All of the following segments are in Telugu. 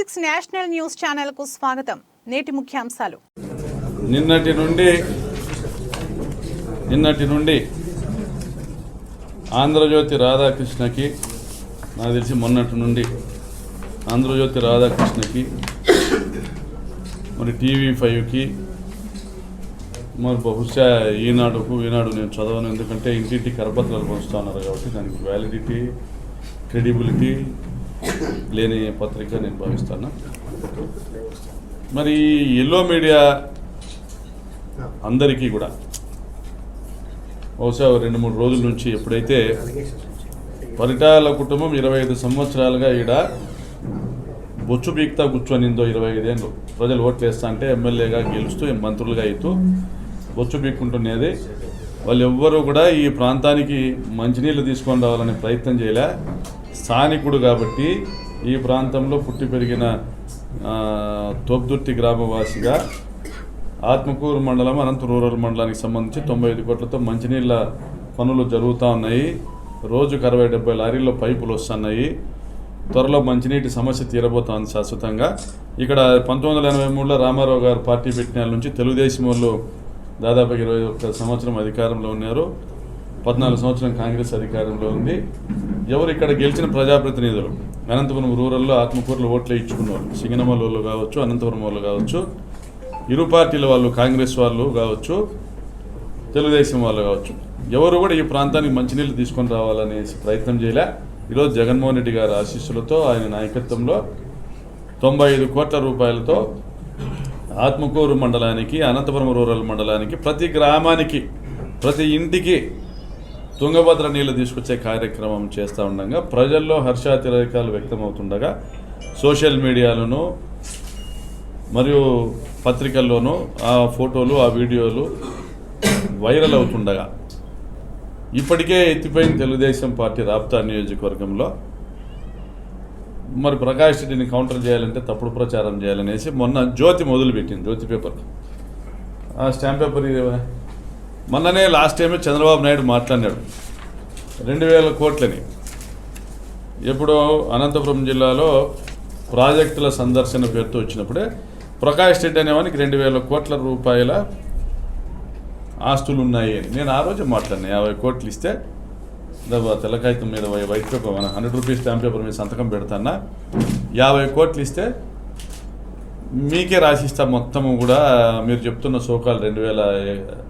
G6 నేషనల్ న్యూస్ ఛానల్ కు స్వాగతం. నేటి ముఖ్యాంశాలు. నిన్నటి నుండి ఆంధ్రజ్యోతి రాధాకృష్ణకి నాకు తెలిసి మొన్నటి నుండి ఆంధ్రజ్యోతి రాధాకృష్ణకి మరి TV5కి మరి బహుశా ఈనాడు నేను చదవను, ఎందుకంటే ఇంటింటి కరపత్రాలు పంచుతున్నారు కాబట్టి దానికి వ్యాలిడిటీ క్రెడిబిలిటీ లేని పత్రిక నేను భావిస్తాను. మరి ఎల్లో మీడియా అందరికీ కూడా బహుశా 2-3 రోజుల నుంచి ఎప్పుడైతే పరిటాల కుటుంబం 25 సంవత్సరాలుగా ఈడ బొచ్చు పీక్తా కూర్చొనిందో, 25 ఏళ్ళు ప్రజలు ఓట్లు వేస్తా అంటే ఎమ్మెల్యేగా గెలుస్తూ మంత్రులుగా అవుతూ బొచ్చు పీక్కుంటున్నది. వాళ్ళు ఎవ్వరూ కూడా ఈ ప్రాంతానికి మంచినీళ్ళు తీసుకొని రావాలనే ప్రయత్నం చేయలే. స్థానికుడు కాబట్టి ఈ ప్రాంతంలో పుట్టి పెరిగిన తోపుదుర్తి గ్రామవాసిగా ఆత్మకూరు మండలం అనంత రూరల్ మండలానికి సంబంధించి 95 కోట్లతో మంచినీళ్ళ పనులు జరుగుతూ ఉన్నాయి. రోజుకు 60-70 లారీల్లో పైపులు వస్తున్నాయి. త్వరలో మంచినీటి సమస్య తీరబోతోంది శాశ్వతంగా. ఇక్కడ 1983లో రామారావు గారు పార్టీ పెట్టిన నుంచి తెలుగుదేశం వాళ్ళు దాదాపు 21 సంవత్సరం అధికారంలో ఉన్నారు. 14 సంవత్సరం కాంగ్రెస్ అధికారంలో ఉంది. ఎవరు ఇక్కడ గెలిచిన ప్రజాప్రతినిధులు అనంతపురం రూరల్లో ఆత్మకూరులో ఓట్లు ఇచ్చుకున్నారు. సింగనమల వాళ్ళు కావచ్చు, అనంతపురం వాళ్ళు కావచ్చు, ఇరు పార్టీల వాళ్ళు, కాంగ్రెస్ వాళ్ళు కావచ్చు, తెలుగుదేశం వాళ్ళు కావచ్చు, ఎవరు కూడా ఈ ప్రాంతానికి మంచినీళ్ళు తీసుకొని రావాలనే ప్రయత్నం చేయలే. ఈరోజు జగన్మోహన్ రెడ్డి గారి ఆశీస్సులతో, ఆయన నాయకత్వంలో 95 కోట్ల రూపాయలతో ఆత్మకూరు మండలానికి, అనంతపురం రూరల్ మండలానికి, ప్రతి గ్రామానికి, ప్రతి ఇంటికి తుంగభద్ర నీళ్లు తీసుకొచ్చే కార్యక్రమం చేస్తూ ఉండగా ప్రజల్లో హర్షాతిరేకాలు వ్యక్తమవుతుండగా సోషల్ మీడియాలోనూ మరియు పత్రికల్లోనూ ఆ ఫోటోలు, ఆ వీడియోలు వైరల్ అవుతుండగా ఇప్పటికే ఎత్తిపోయిన తెలుగుదేశం పార్టీ రాప్తా నియోజకవర్గంలో మరి ప్రకాష్ రెడ్డిని కౌంటర్ చేయాలంటే తప్పుడు ప్రచారం చేయాలనేసి మొన్న జ్యోతి మొదలుపెట్టింది. జ్యోతి పేపర్, ఆ స్టాంప్ పేపర్ మొన్ననే లాస్ట్ టైమే చంద్రబాబు నాయుడు మాట్లాడినాడు 2000 కోట్లని. ఎప్పుడో అనంతపురం జిల్లాలో ప్రాజెక్టుల సందర్శన పేరుతో వచ్చినప్పుడే ప్రకాష్ రెడ్డి అనేవానికి 2000 కోట్ల రూపాయల ఆస్తులు ఉన్నాయి అని నేను ఆ రోజు మాట్లాడినా. 50 కోట్లు ఇస్తే తెల్లకాగితం మీద white paper, 100 rupees stamp paper మీద సంతకం పెడతానా, 50 కోట్లు ఇస్తే మీకే రాసిస్తా మొత్తము కూడా, మీరు చెప్తున్న సోకాలు 2000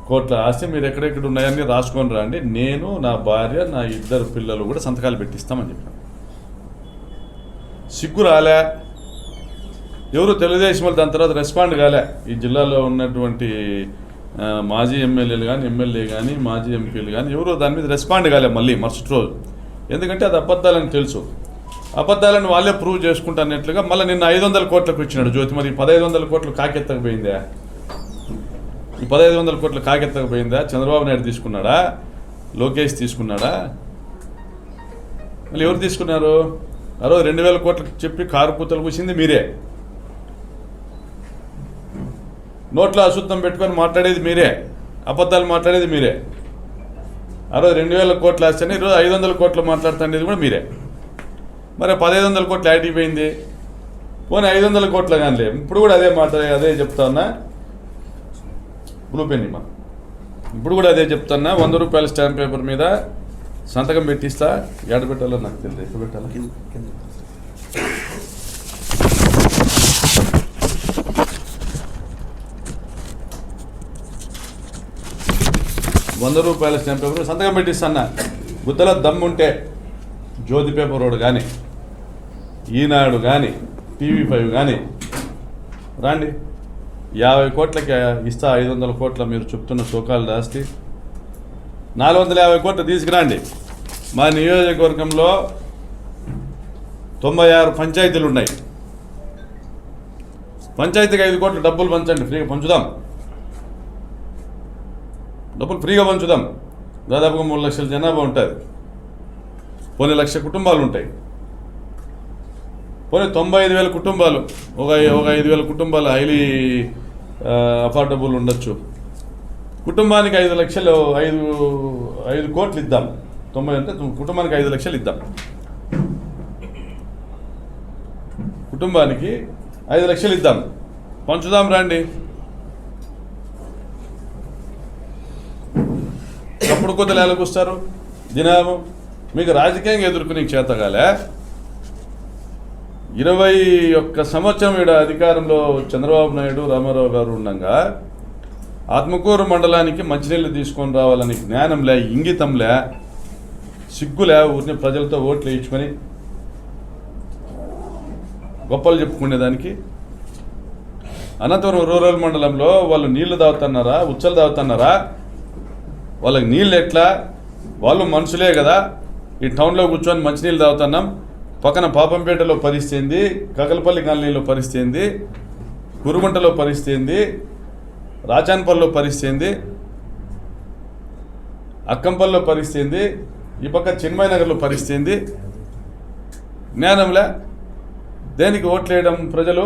కోట్ల ఆస్తి మీరు ఎక్కడెక్కడ ఉన్నాయని రాసుకొని రండి, నేను, నా భార్య, నా 2 పిల్లలు కూడా సంతకాలు పెట్టిస్తామని చెప్పాను. సిగ్గు రాలే. ఎవరు తెలుగుదేశం వాళ్ళు దాని తర్వాత రెస్పాండ్ కాలే. ఈ జిల్లాలో ఉన్నటువంటి మాజీ ఎమ్మెల్యేలు కానీ, ఎమ్మెల్యే కానీ, మాజీ ఎంపీలు కానీ ఎవరు దాని మీద రెస్పాండ్ కాలే మళ్ళీ మరుసటి రోజు. ఎందుకంటే అది అబద్ధాలని తెలుసు. అబద్ధాలను వాళ్ళే ప్రూవ్ చేసుకుంటానట్లుగా మళ్ళీ నిన్న 500 కోట్లకు ఇచ్చినాడు జ్యోతి. మరి 1500 కోట్లు కాకెత్తకపోయిందా? ఈ 1500 కోట్లు కాకెత్తకపోయిందా? చంద్రబాబు నాయుడు తీసుకున్నాడా? లోకేష్ తీసుకున్నాడా? మళ్ళీ ఎవరు తీసుకున్నారు? ఆ రోజు 2000 కోట్లకు చెప్పి కారు పూతలు కూసింది మీరే. నోట్లో అశుద్ధం పెట్టుకొని మాట్లాడేది మీరే, అబద్ధాలు మాట్లాడేది మీరే. ఆ రోజు 2000 కోట్లు వేస్తేనే ఈరోజు 500 కోట్లు మాట్లాడుతుండేది కూడా మీరే. మరి 1500 కోట్లు యాటిపోయింది? పోనీ 500 కోట్లు కానీ లేదు. ఇప్పుడు కూడా అదే చెప్తా ఉన్నా. బ్లూ పెన్ ఇమ్మా. ఇప్పుడు కూడా అదే చెప్తున్నా. 100 రూపాయల స్టాంప్ పేపర్ మీద సంతకం పెట్టిస్తా. ఎడ పెట్టాలో నాకు తెలియదు, ఎక్కడ పెట్టాలా? 100 రూపాయల స్టాంప్ పేపర్ సంతకం పెట్టిస్తాను. గుద్దలో దమ్ముంటే జ్యోతి పేపర్ రోడ్ కానీ, ఈనాడు కానీ, TV5 కానీ రాండి. 50 కోట్లకి ఇస్తా. 500 కోట్ల మీరు చెప్తున్న సోకాలు దాస్తి 450 కోట్లు తీసుకురండి. మా నియోజకవర్గంలో 96 పంచాయతీలు ఉన్నాయి. పంచాయతీకి 5 కోట్లు డబ్బులు పంచండి, ఫ్రీగా పంచుదాం. డబ్బులు ఫ్రీగా పంచుదాం. దాదాపుగా 3 లక్షల జనాభా ఉంటుంది. పోనీ 1 లక్ష కుటుంబాలు ఉంటాయి. పోనీ 95,000 కుటుంబాలు, ఒక 5,000 కుటుంబాలు హైలీ అఫోర్డబుల్ ఉండొచ్చు. కుటుంబానికి 5 లక్షలు, 5 కోట్లు ఇద్దాం. 90 అంటే కుటుంబానికి 5 లక్షలు ఇద్దాం. కుటుంబానికి 5 లక్షలు ఇద్దాం, పంచుదాం రండి. అప్పుడు కొద్దిగా ఎలాగొస్తారు దినాము? మీకు రాజకీయంగా ఎదుర్కొనే చేతగాలే. 21 సంవత్సరం ఈడ అధికారంలో చంద్రబాబు నాయుడు రామారావు గారు ఉండగా ఆత్మకూరు మండలానికి మంచినీళ్ళు తీసుకొని రావాలని జ్ఞానంలే, ఇంగితంలే, సిగ్గులే, ఊరిని ప్రజలతో ఓట్లు వేయించుకొని గొప్పలు చెప్పుకునేదానికి. అనంతపురం రూరల్ మండలంలో వాళ్ళు నీళ్లు తాగుతున్నారా, ఉచ్చలు తాగుతున్నారా? వాళ్ళకి నీళ్ళు ఎట్లా? వాళ్ళు మనుషులే కదా. ఈ టౌన్లో కూర్చొని మంచినీళ్ళు తాగుతున్నాం, పక్కన పాపంపేటలో పరిస్థితి ఏంది, కకలపల్లి కాలనీలో పరిస్థితి ఏంది, కురుగుంటలో పరిస్థితి ఏంది, రాచాన్పల్లిలో పరిస్థితి ఏంది, అక్కంపల్లిలో పరిస్థితి ఏంది, ఈ పక్క చిన్మయ నగర్లో పరిస్థితి ఏంది? జ్ఞానంలే. దేనికి ఓట్లు వేయడం? ప్రజలు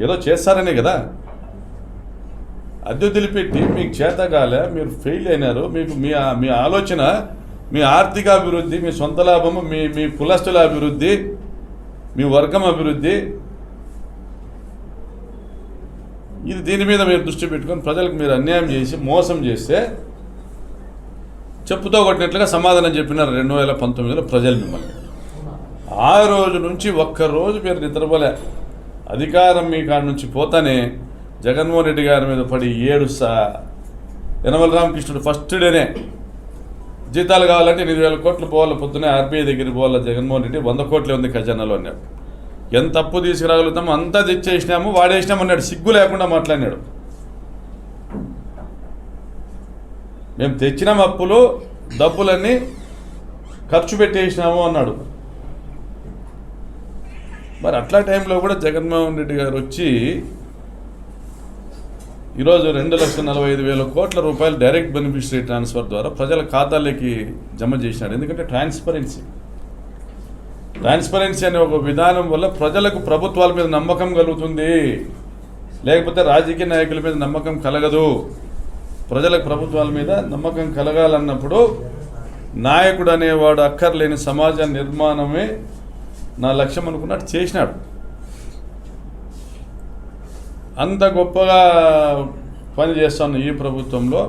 ఏదో చేస్తారనే కదా. అద్దె పెట్టి మీకు చేతగాలే, మీరు ఫెయిల్ అయినారు. మీకు మీ ఆలోచన, మీ ఆర్థిక అభివృద్ధి, మీ సొంత లాభము, మీ కులస్తుల అభివృద్ధి, మీ వర్గం అభివృద్ధి, ఇది దీని మీద మీరు దృష్టి పెట్టుకొని ప్రజలకు మీరు అన్యాయం చేసి మోసం చేస్తే చెప్పుతో కొట్టినట్లుగా సమాధానం చెప్పినారు 2019లో ప్రజలు మిమ్మల్ని. ఆ రోజు నుంచి ఒక్కరోజు మీరు నిద్రపోలే. అధికారం మీ కాడ నుంచి పోతానే జగన్మోహన్ రెడ్డి గారి మీద పడి ఏడుస్తా. యనమల రామకృష్ణుడు ఫస్ట్ డేనే జీతాలు కావాలంటే 8,000 కోట్లు పోవాలి, పొద్దునే ఆర్బీఐ దగ్గరికి పోవాలి జగన్మోహన్ రెడ్డి, 100 కోట్లే ఉంది ఖజానాలో అన్నాడు. ఎంత అప్పు తీసుకురాగలుగుతామో అంతా తెచ్చేసినాము, వాడేసినామన్నాడు. సిగ్గు లేకుండా మాట్లాడినాడు. మేము తెచ్చినాం అప్పులు, డబ్బులన్నీ ఖర్చు పెట్టేసినాము అన్నాడు. మరి అట్లా టైంలో కూడా జగన్మోహన్ రెడ్డి గారు వచ్చి ఈరోజు 2,45,000 కోట్ల రూపాయలు డైరెక్ట్ బెనిఫిషరీ ట్రాన్స్ఫర్ ద్వారా ప్రజల ఖాతాల్లోకి జమ చేసినాడు. ఎందుకంటే ట్రాన్స్పరెన్సీ అనే ఒక విధానం వల్ల ప్రజలకు ప్రభుత్వాల మీద నమ్మకం కలుగుతుంది. లేకపోతే రాజకీయ నాయకుల మీద నమ్మకం కలగదు. ప్రజలకు ప్రభుత్వాల మీద నమ్మకం కలగాలన్నప్పుడు నాయకుడు అనేవాడు అక్కర్లేని సమాజ నిర్మాణమే నా లక్ష్యం అనుకున్నట్టు చేసినాడు. అంత గొప్పగా పనిచేస్తున్న ఈ ప్రభుత్వంలో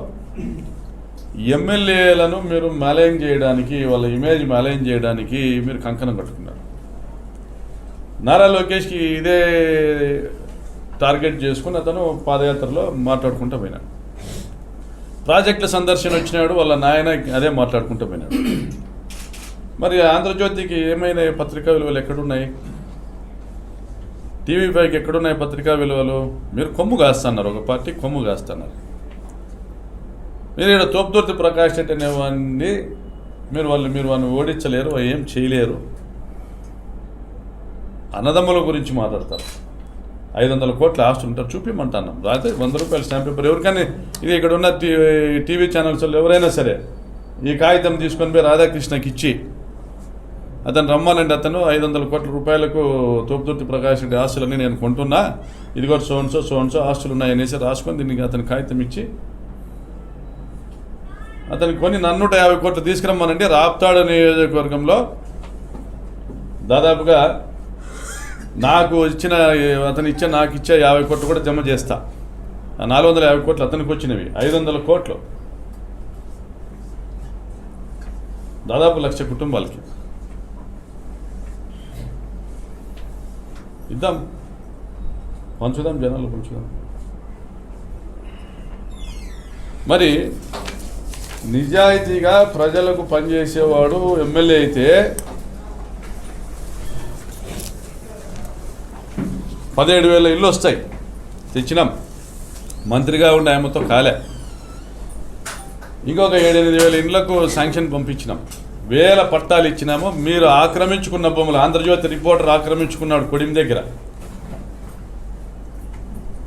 ఎమ్మెల్యేలను మీరు మ్యాలైన్ చేయడానికి, వాళ్ళ ఇమేజ్ మ్యాలైన్ చేయడానికి మీరు కంకణం కట్టుకున్నారు. నారా లోకేష్కి ఇదే టార్గెట్ చేసుకుని అతను పాదయాత్రలో మాట్లాడుకుంటూ పోయినాడు. ప్రాజెక్టుల సందర్శన వచ్చినాడు, వాళ్ళ నాయన అదే మాట్లాడుకుంటూ పోయినాడు. మరి ఆంధ్రజ్యోతికి ఏమైనా పత్రికా విలువలు ఎక్కడున్నాయి? టీవీ5కి ఎక్కడున్నాయి పత్రికా విలువలు? మీరు కొమ్ము కాస్తున్నారు, ఒక పార్టీ కొమ్ము కాస్తున్నారు. మీరు ఇక్కడ తోపుదుర్తి ప్రకాష్ రెడ్డి అనేవాడిని మీరు వాళ్ళని ఓడించలేరు, ఏం చేయలేరు. అన్నదమ్ముల గురించి మాట్లాడతారు. 500 కోట్ల ఆస్తులు ఉంటారు, చూపిమంటున్నాం. రాత్రి 100 రూపాయల స్టాంప్ పేపర్ ఎవరికైనా, ఇది ఇక్కడ ఉన్న టీవీ ఛానల్స్ ఎవరైనా సరే ఈ కాగితం తీసుకొని పోయి రాధాకృష్ణకి ఇచ్చి అతను రమ్మానండి, అతను 500 కోట్ల రూపాయలకు తోపుదుర్తి ప్రకాష్ రెడ్డి ఆస్తులన్నీ నేను కొంటున్నా, ఇది కూడా సోన్సో ఆస్తులు ఉన్నాయనేసి రాసుకొని దీనికి అతని కాగితం ఇచ్చి అతనికి కొని 150 కోట్లు తీసుకురమ్మానంటే రాప్తాడు నియోజకవర్గంలో దాదాపుగా నాకు ఇచ్చే 50 కోట్లు కూడా జమ చేస్తా. 450 కోట్లు అతనికి వచ్చినవి, 500 కోట్లు దాదాపు 1,00,000 కుటుంబాలకి ఇద్దాం, పంచుదాం, జనాలు పంచుదాం. మరి నిజాయితీగా ప్రజలకు పనిచేసేవాడు ఎమ్మెల్యే అయితే 17,000 ఇళ్ళు వస్తాయి, తెచ్చినాం. మంత్రిగా ఉండే ఆయనతో కాలే. ఇంకొక 7,000-8,000 ఇళ్లకు శాంక్షన్ పంపించినాం, 1000 పట్టాలు ఇచ్చినాము. మీరు ఆక్రమించుకున్న భూములు, ఆంధ్రజ్యోతి రిపోర్టర్ ఆక్రమించుకున్నాడు కొడిమి దగ్గర.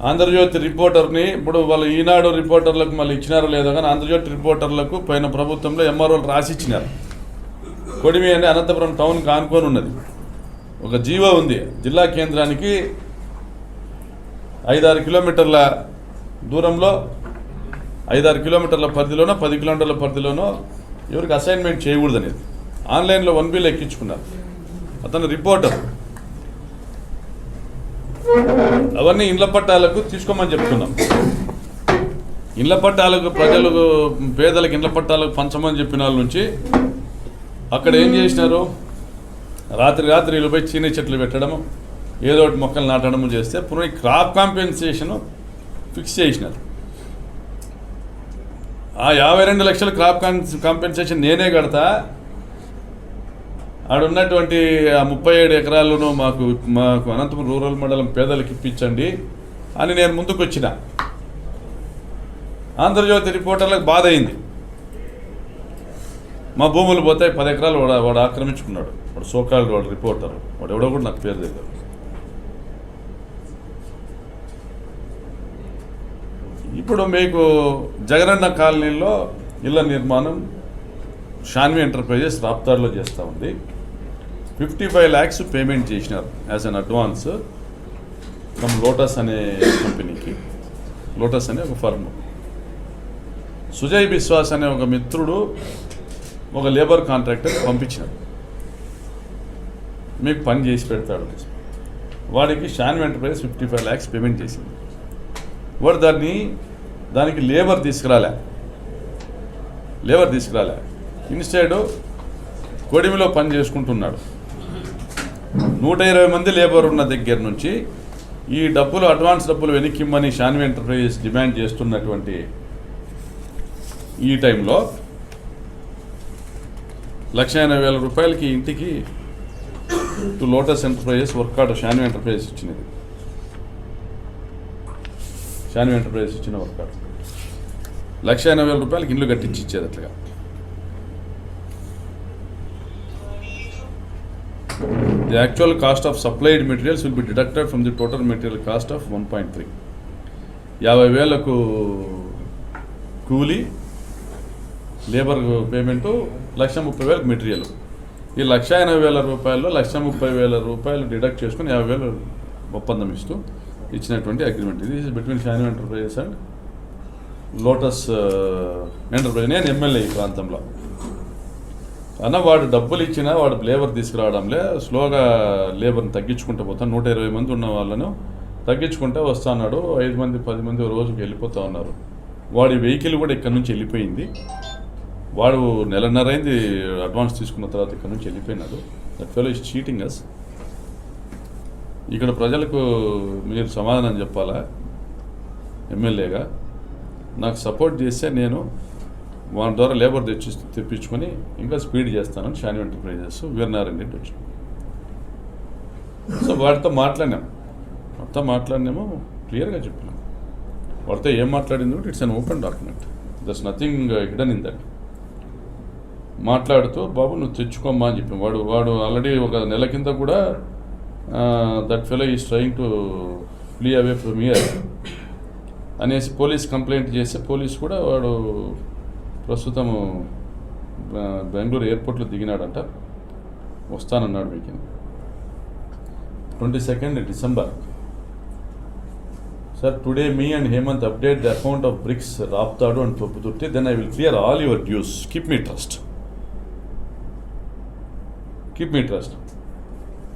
ఆంధ్రజ్యోతి రిపోర్టర్ని ఇప్పుడు వాళ్ళు ఈనాడు రిపోర్టర్లకు మళ్ళీ ఇచ్చినారో లేదో కానీ ఆంధ్రజ్యోతి రిపోర్టర్లకు పైన ప్రభుత్వంలో ఎంఆర్ఓలు రాసి ఇచ్చినారు. కొడిమి అంటే అనంతపురం టౌన్కి ఆనుకొని ఉన్నది. ఒక జీవో ఉంది, జిల్లా కేంద్రానికి 5-6 కిలోమీటర్ల దూరంలో, 5-6 కిలోమీటర్ల పరిధిలోనో 10 కిలోమీటర్ల పరిధిలోనో ఎవరికి అసైన్మెంట్ చేయకూడదు అనేది ఆన్లైన్లో 1 బిల్ ఎక్కించుకున్నారు. అతను రిపోర్టర్ అవన్నీ ఇండ్ల పట్టాలకు తీసుకోమని చెప్తున్నాం. ఇండ్ల పట్టాలకు ప్రజలకు పేదలకు ఇండ్ల పట్టాలకు పంచమని చెప్పిన వాళ్ళ నుంచి అక్కడ ఏం చేసినారు, రాత్రి వీళ్ళపై చీనీ చెట్లు పెట్టడము, ఏదో ఒకటి మొక్కలు నాటడము చేస్తే పునః క్రాప్ కాంపెన్సేషన్ ఫిక్స్ చేసినారు. ఆ 52 లక్షల క్రాప్ కాంపెన్సేషన్ నేనే కడతా, ఆడున్నటువంటి ఆ 37 ఎకరాలను మాకు అనంతపురం రూరల్ మండలం పేదలకు ఇప్పించండి అని నేను ముందుకు వచ్చిన. ఆంధ్రజ్యోతి రిపోర్టర్లకు బాధ అయింది. మా భూములు పోతాయి, 10 ఎకరాలు వాడు ఆక్రమించుకున్నాడు. వాడు సోకాల్డ్ వాడు రిపోర్టర్, వాడు ఎవడో కూడా నాకు పేరు దగ్గర. ఇప్పుడు మీకు జగనన్న కాలనీలో ఇళ్ల నిర్మాణం షాన్వి ఎంటర్ప్రైజెస్ రాప్తాడ్లో చేస్తూ ఉంది. 55 lakhs పేమెంట్ చేసినారు as an advance from lotus అనే కంపెనీకి. లోటస్ అనే ఒక ఫర్మ్. సుజయ్ బిశ్వాస్ అనే ఒక మిత్రుడు ఒక లేబర్ కాంట్రాక్టర్ పంపించినాడు, మీకు పని చేసి పెడతాడు. వాడికి షాన్వి ఎంటర్ప్రైజెస్ 55 lakhs పేమెంట్ చేసింది. వాడు దానికి లేబర్ తీసుకురాలే. ఇన్స్టెడ్ కొడిమిలో పని చేసుకుంటున్నాడు. 120 మంది లేబర్ ఉన్న దగ్గర నుంచి ఈ డబ్బులు, అడ్వాన్స్ డబ్బులు వెనక్కిమ్మని షాన్వి ఎంటర్ప్రైజెస్ డిమాండ్ చేస్తున్నటువంటి ఈ టైంలో 1,80,000 రూపాయలకి ఇంటికి to lotus enterprises work order Shanvi enterprises ఇచ్చినది. షాన్వి ఎంటర్ప్రైజెస్ ఇచ్చిన వర్క్ ఆర్డర్ 1,80,000 రూపాయలకి ఇల్లు కట్టించి ఇచ్చేది. అట్లా the actual cost of supplied materials will be deducted from the total material cost of 1.3. 50,000కు కూలీ, లేబర్ పేమెంటు, 1,30,000 మెటీరియల్. ఈ 1,80,000 రూపాయల్లో 1,30,000 రూపాయలు డిడక్ట్ చేసుకుని 50,000 ఒప్పందం ఇస్తూ ఇచ్చినటువంటి అగ్రిమెంట్. ఇది between Shanvi enterprises and lotus enterprise. నేను ఎమ్మెల్యే ఈ ప్రాంతంలో. అన్న వాడు డబ్బులు ఇచ్చినా వాడు లేబర్ తీసుకురావడంలే, స్లోగా లేబర్ని తగ్గించుకుంటూ పోతాను. 120 మంది ఉన్న వాళ్ళను తగ్గించుకుంటూ వస్తున్నాడు. 5 మంది 10 మంది రోజుకి వెళ్ళిపోతూ ఉన్నారు. వాడి వెహికల్ కూడా ఇక్కడ నుంచి వెళ్ళిపోయింది. వాడు నెలన్నర అయింది అడ్వాన్స్ తీసుకున్న తర్వాత ఇక్కడ నుంచి వెళ్ళిపోయినాడు. దట్ ఫెలో ఈస్ చీటింగ్ అస్. ఇక్కడ ప్రజలకు మీరు సమాధానం చెప్పాలా? ఎమ్మెల్యేగా నాకు సపోర్ట్ చేస్తే నేను వాని ద్వారా లేబర్ తెప్పించుకొని ఇంకా స్పీడ్ చేస్తానని షాన్వి ఎంటర్ప్రైజెస్ వీరనారాయణ రెడ్డి వచ్చాను. సో వాడితో మాట్లాడినామో క్లియర్గా చెప్పినాం. వాడితో ఏం మాట్లాడింది కూడా it's an open document. That's nothing hidden in that. మాట్లాడుతూ బాబు నువ్వు తెచ్చుకోమ్మా అని చెప్పాను. వాడు ఆల్రెడీ ఒక నెల కింద కూడా that fellow is trying to flea away from here అనేసి పోలీస్ కంప్లైంట్ చేస్తే పోలీస్ కూడా వాడు ప్రస్తుతము బెంగళూరు ఎయిర్పోర్ట్లో దిగినాడంట. వస్తానన్నాడు మీకు 22nd December. Sir, today me and Hemant update the account of bricks Raptadu and Topputurti, then I will clear all your dues. Keep me trust.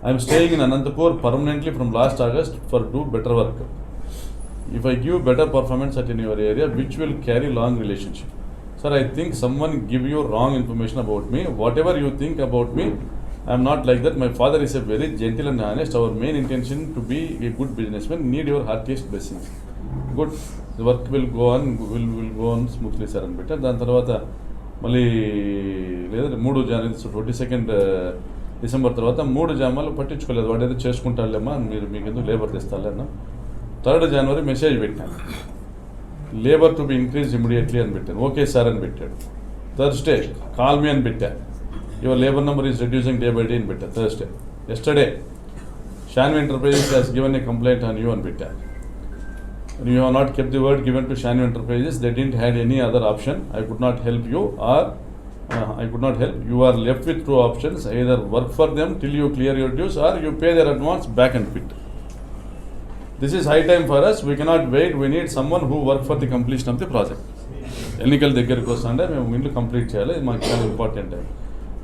I am staying in Anantapur permanently from last August for do better work. If I give better performance at in your area, which will carry long relationship. Sir, I think someone give you wrong information about me. Whatever you think about me, I am not like that. My father is a very gentle and honest. Our main intention to be a good businessman. Need your heartiest blessings. Good. The work will go on smoothly, sir. And better. దాని తర్వాత మళ్ళీ లేదా 3 January 22nd December తర్వాత 3 జామాలు పట్టించుకోలేదు. వాడు ఏదో చేసుకుంటాడులేమ్మా, మీకు ఎందుకు లేబర్ తెస్తాలే అన్న. 3rd January మెసేజ్ పెట్టాను, labour to be increase immediately అని పెట్టాను. ఓకే సార్ అని పెట్టాడు. థర్స్డే కాల్ మీ అని పెట్టా, your labour number is reducing day by day అని పెట్టా. Thursday yesterday Shanvi Enterprises has given a complaint on you అని పెట్టా. You have not kept the word given to Shanvi Enterprises. They didn't had any other option. I could not help you or I could not help. You are left with 2 options. Either work for them till you clear your dues or you pay their advance back and quit. This is high time for us. We cannot wait. We need someone who work for the completion of the project. ఎన్నికల దగ్గరికి వస్తుంటే మేము ఇల్లు కంప్లీట్ చేయాలి, మాకు చాలా important.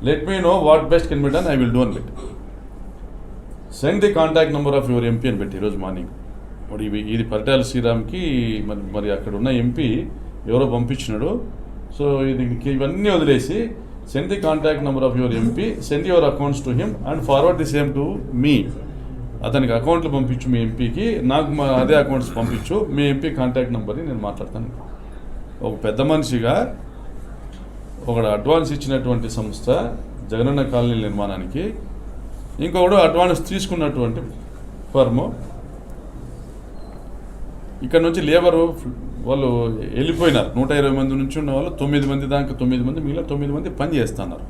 Let me know what best can be done, I will do an bit. Send the contact number of your MP అని పెట్టి ఈరోజు మార్నింగ్. మరి ఇది పరిటాల శ్రీరామ్కి మరి అక్కడ ఉన్న ఎంపీ ఎవరో పంపించినాడు. సో ఇవన్నీ వదిలేసి send the contact number of your MP, send your accounts to him and forward the same to me. అతనికి అకౌంట్లు పంపించు మీ ఎంపీకి, నాకు అదే అకౌంట్స్ పంపించు, మీ ఎంపీ కాంటాక్ట్ నెంబర్ని నేను మాట్లాడతాను. ఒక పెద్ద మనిషిగా ఒకడు అడ్వాన్స్ ఇచ్చినటువంటి సంస్థ జగనన్న కాలనీ నిర్మాణానికి, ఇంకొకడు అడ్వాన్స్ తీసుకున్నటువంటి ఫర్ము. ఇక్కడ నుంచి లేబరు వాళ్ళు వెళ్ళిపోయినారు. 120 మంది నుంచి ఉన్న వాళ్ళు 9 మంది దాకా, 9 మంది మిగిలిన 9 మంది పని చేస్తున్నారు.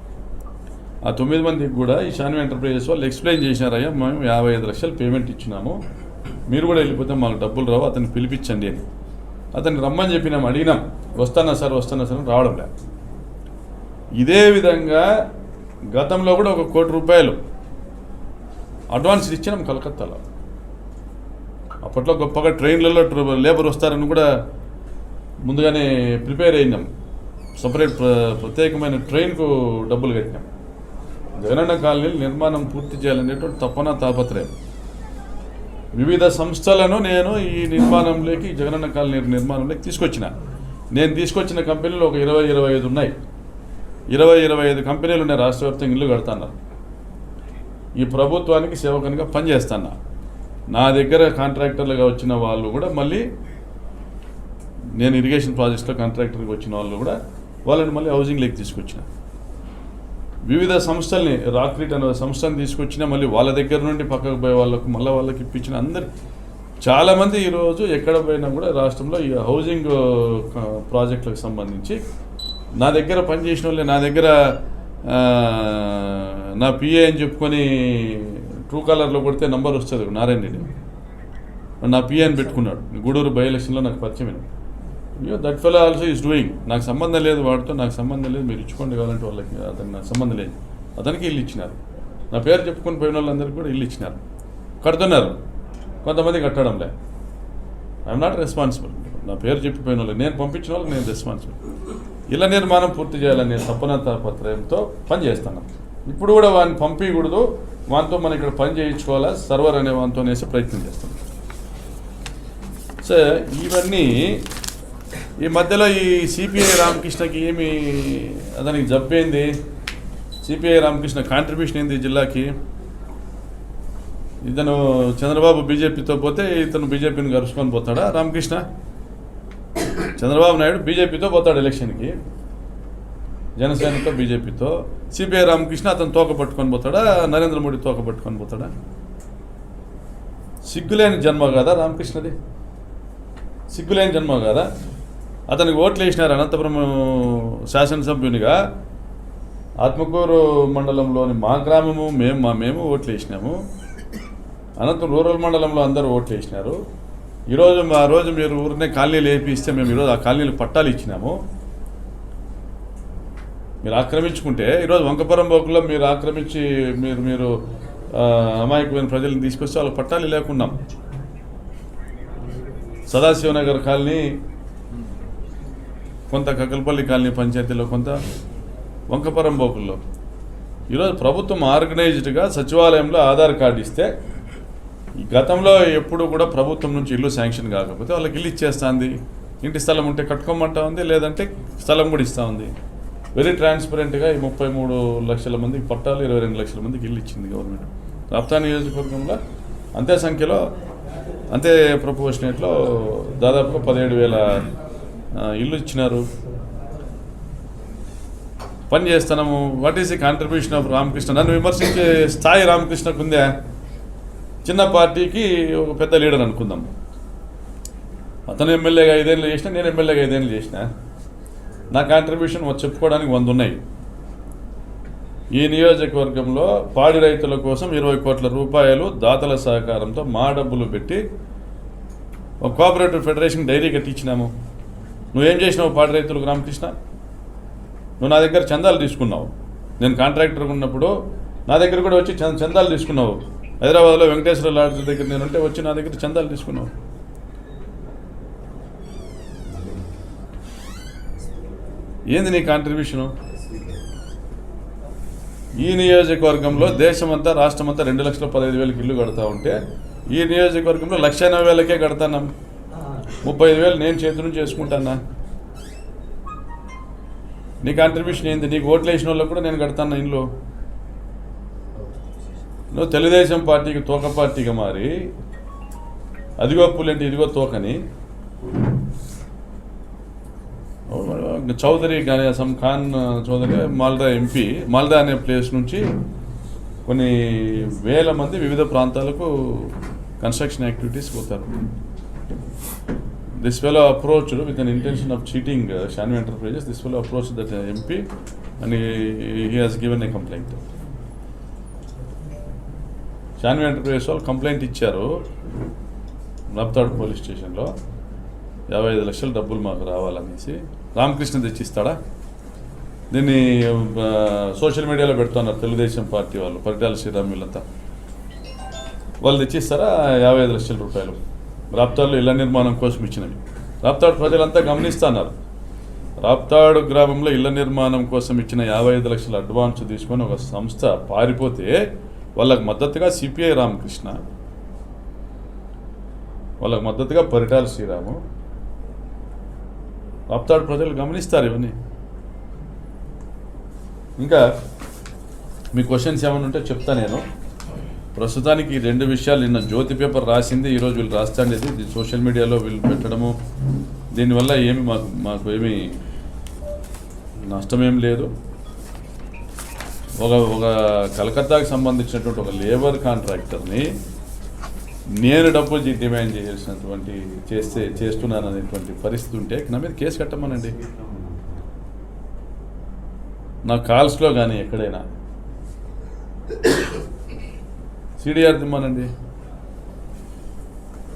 ఆ 9 మందికి కూడా ఈ షాన్వి ఎంటర్ప్రైజెస్ వాళ్ళు ఎక్స్ప్లెయిన్ చేసినారయ్యా, మేము 55 లక్షలు పేమెంట్ ఇచ్చినాము, మీరు కూడా వెళ్ళిపోతే మాకు డబ్బులు రావు, అతన్ని పిలిపించండి అని. అతన్ని రమ్మని చెప్పినాము, అడిగినాం, వస్తానా సార్ అని రావడం లేదు. ఇదే విధంగా గతంలో కూడా 1 కోటి రూపాయలు అడ్వాన్స్ ఇచ్చినాం కలకత్తాలో. అప్పట్లో గొప్పగా ట్రైన్లలో లేబర్ వస్తారని కూడా ముందుగానే ప్రిపేర్ అయినాం. సపరేట్ ప్రత్యేకమైన ట్రైన్కు డబ్బులు కట్టినాం. జగనన్న కాలనీలు నిర్మాణం పూర్తి చేయాలనేటువంటి తపన తాపత్రయం. వివిధ సంస్థలను నేను ఈ నిర్మాణంలోకి, జగనన్న కాలనీ నిర్మాణంలోకి తీసుకొచ్చిన. నేను తీసుకొచ్చిన కంపెనీలు ఒక 20-25 ఉన్నాయి. 20-25 కంపెనీలు ఉన్నాయి, రాష్ట్ర వ్యాప్తంగా ఇల్లు కడతాన్నారు. ఈ ప్రభుత్వానికి సేవకునిగా పనిచేస్తాను. నా దగ్గర కాంట్రాక్టర్లుగా వచ్చిన వాళ్ళు కూడా మళ్ళీ నేను ఇరిగేషన్ ప్రాజెక్ట్స్లో కాంట్రాక్టర్గా వచ్చిన వాళ్ళు కూడా వాళ్ళని మళ్ళీ హౌసింగ్లోకి తీసుకొచ్చిన. వివిధ సంస్థల్ని, రాక్రీట్ అనే సంస్థను తీసుకొచ్చిన, మళ్ళీ వాళ్ళ దగ్గర నుండి పక్కకు పోయే వాళ్ళకు మళ్ళీ వాళ్ళకి ఇప్పించిన. అందరు చాలామంది ఈరోజు ఎక్కడ పోయినా కూడా రాష్ట్రంలో ఈ హౌసింగ్ ప్రాజెక్టులకు సంబంధించి నా దగ్గర పనిచేసిన వాళ్ళే, నా దగ్గర నా పిఏ అని చెప్పుకొని ట్రూ కాలర్లో కొడితే నంబర్ వస్తుంది, నారాయణ రెడ్డి నా పిఏ అని పెట్టుకున్నాడు. గూడూరు బై ఎలక్షన్లో నాకు పరిచయం. That fellow also is doing. నాకు సంబంధం లేదు వాడితో, నాకు సంబంధం లేదు, మీరు ఇచ్చుకోండి కావాలంటే వాళ్ళకి. అతనికి నాకు సంబంధం లేదు. అతనికి ఇల్లు ఇచ్చినారు. నా పేరు చెప్పుకొని పోయిన వాళ్ళందరికీ కూడా ఇల్లు ఇచ్చినారు, కడుతున్నారు. కొంతమంది కట్టడం లే. I'm not responsible. నా పేరు చెప్పిపోయిన వాళ్ళు, నేను పంపించిన వాళ్ళకి నేను రెస్పాన్సిబుల్. ఇళ్ళ నిర్మాణం పూర్తి చేయాలనే తపన తాపత్రయంతో పనిచేస్తున్నాం. ఇప్పుడు కూడా వాడిని పంపించకూడదు, వానితో మనం ఇక్కడ పని చేయించుకోవాలా, సర్వర్ అనే వానితో వేసే ప్రయత్నం చేస్తాం. సో ఇవన్నీ ఈ మధ్యలో ఈ సిపిఐ రామకృష్ణకి ఏమి అతనికి జబ్బేంది? సిపిఐ రామకృష్ణ కాంట్రిబ్యూషన్ ఏంది జిల్లాకి? ఇతను చంద్రబాబు బీజేపీతో పోతే ఇతను బీజేపీని గరుచుకొని పోతాడా రామకృష్ణ? చంద్రబాబు నాయుడు బీజేపీతో పోతాడు ఎలక్షన్కి, జనసేనతో బీజేపీతో. సిపిఐ రామకృష్ణ అతను తోక పట్టుకొని పోతాడా, నరేంద్ర మోడీ తోక పట్టుకొని పోతాడా? సిగ్గులేని జన్మ కాదా రామకృష్ణది? సిగ్గులేని జన్మ కాదా? అతనికి ఓట్లు వేసినారు అనంతపురం శాసనసభ్యునిగా. ఆత్మకూరు మండలంలోని మా గ్రామము మేము ఓట్లు వేసినాము. అనంతపురం రూరల్ మండలంలో అందరూ ఓట్లు వేసినారు. ఆ రోజు మీరు ఊరినే కాలనీలు వేపిస్తే మేము ఈరోజు ఆ కాలనీలకు పట్టాలు ఇచ్చినాము. మీరు ఆక్రమించుకుంటే ఈరోజు వంకపురం బోకుల్లో మీరు ఆక్రమించి మీరు అమాయకమైన ప్రజలను తీసుకొస్తే వాళ్ళకి పట్టాలు లేకున్నాం. సదాశివనగర్ కాలనీ కొంత, కకల్పల్లి కాలనీ పంచాయతీలో కొంత, వంకపురం బోకుల్లో ఈరోజు ప్రభుత్వం ఆర్గనైజ్డ్గా సచివాలయంలో ఆధార్ కార్డు ఇస్తే, ఈ గతంలో ఎప్పుడు కూడా ప్రభుత్వం నుంచి ఇల్లు శాంక్షన్ కాకపోతే వాళ్ళకి ఇల్లు ఇచ్చేస్తుంది. ఇంటి స్థలం ఉంటే కట్టుకోమంటా ఉంది, లేదంటే స్థలం కూడా ఇస్తూ ఉంది. వెరీ ట్రాన్స్పరెంట్గా ఈ 33 లక్షల మందికి పట్టాలు, 22 లక్షల మందికి ఇల్లు ఇచ్చింది గవర్నమెంట్. రాప్తా నియోజకవర్గంలో అంతే సంఖ్యలో, అంతే ప్రపోర్షనేట్లో దాదాపుగా 17,000 ఇల్లు ఇచ్చినారు. పని చేస్తున్నాము. What is the contribution of Ramakrishna? నన్ను విమర్శించే స్థాయి రామకృష్ణకు ఉందా? చిన్న పార్టీకి ఒక పెద్ద లీడర్ అనుకుందాం. అతను ఎమ్మెల్యేగా 5 ఏళ్ళు చేసిన, నేను ఎమ్మెల్యేగా 5 ఏళ్ళు చేసిన. నా కాంట్రిబ్యూషన్ చెప్పుకోవడానికి 100 ఉన్నాయి. ఈ నియోజకవర్గంలో పాడి రైతుల కోసం 20 కోట్ల రూపాయలు దాతల సహకారంతో మా డబ్బులు పెట్టి ఒక కోఆపరేటివ్ ఫెడరేషన్ డైరీ కట్టించినాము. నువ్వేం చేసినావు పాడి రైతులకు రామకృష్ణ? నువ్వు నా దగ్గర చందాలు తీసుకున్నావు. నేను కాంట్రాక్టర్గా ఉన్నప్పుడు నా దగ్గర కూడా వచ్చి చందాలు తీసుకున్నావు. హైదరాబాద్లో వెంకటేశ్వర లాడ్జ్ దగ్గర నేనుంటే వచ్చి నా దగ్గర చందాలు తీసుకున్నావు. ఏంది నీ కాంట్రిబ్యూషను? ఈ నియోజకవర్గంలో దేశమంతా రాష్ట్రమంతా 2,15,000 ఇల్లు కడతా ఉంటే ఈ నియోజకవర్గంలో 1,90,000కే కడతాను. 35,000 నేను చేతి నుంచి చేసుకుంటానా? నీ కాంట్రిబ్యూషన్ ఏంది? నీకు ఓట్లు వేసిన వాళ్ళకు కూడా నేను కడతాను ఇంట్లో. నువ్వు తెలుగుదేశం పార్టీకి తోక పార్టీగా మారి అదిగో పులంటే ఇదిగో తోకని చౌదరి కానీ అసమ్ ఖాన్ చౌదరి మాల్దా ఎంపీ, మాల్దా అనే ప్లేస్ నుంచి కొన్ని వేల మంది వివిధ ప్రాంతాలకు కన్స్ట్రక్షన్ యాక్టివిటీస్ పోతారు. This fellow approached with an intention of cheating Shanvi enterprises. This fellow approach that MP and he has given a complaint. Shanvi enterprises వాళ్ళు కంప్లైంట్ ఇచ్చారు నబ్తాడ్ పోలీస్ స్టేషన్లో, 55 లక్షల డబ్బులు మాకు రావాలనేసి. రామకృష్ణ తెచ్చిస్తాడా? దీన్ని సోషల్ మీడియాలో పెడుతున్నారు తెలుగుదేశం పార్టీ వాళ్ళు, పరిటాల శ్రీరామ్ వీళ్ళంతా. వాళ్ళు తెచ్చిస్తారా 55 లక్షల రూపాయలు? రాప్తాడులో ఇళ్ల నిర్మాణం కోసం ఇచ్చినవి. రాప్తాడు ప్రజలంతా గమనిస్తున్నారు. రాప్తాడు గ్రామంలో ఇళ్ల నిర్మాణం కోసం ఇచ్చిన 55 లక్షల అడ్వాన్స్ తీసుకొని ఒక సంస్థ పారిపోతే వాళ్ళకు మద్దతుగా సిపిఐ రామకృష్ణ, వాళ్ళకు మద్దతుగా పరిటాల శ్రీరాము, రాప్తాడు ప్రజలు గమనిస్తారు ఇవన్నీ. ఇంకా మీ క్వశ్చన్స్ ఏమైనా ఉంటే చెప్తా నేను. ప్రస్తుతానికి ఈ 2 విషయాలు నిన్న జ్యోతి పేపర్ రాసింది, ఈరోజు వీళ్ళు రాస్తాండేది, ఇది సోషల్ మీడియాలో వీళ్ళు పెట్టడము. దీనివల్ల ఏమి మాకు ఏమి నష్టమేం లేదు. ఒక కలకత్తాకి సంబంధించినటువంటి ఒక లేబర్ కాంట్రాక్టర్ని నేను డబ్బులు డిమాండ్ చేయాల్సినటువంటి చేస్తున్నాను అనేటువంటి పరిస్థితి ఉంటే నా మీద కేసు కట్టమనండి. నా కాల్స్లో కానీ ఎక్కడైనా సిడిఆర్ దిమ్మనండి.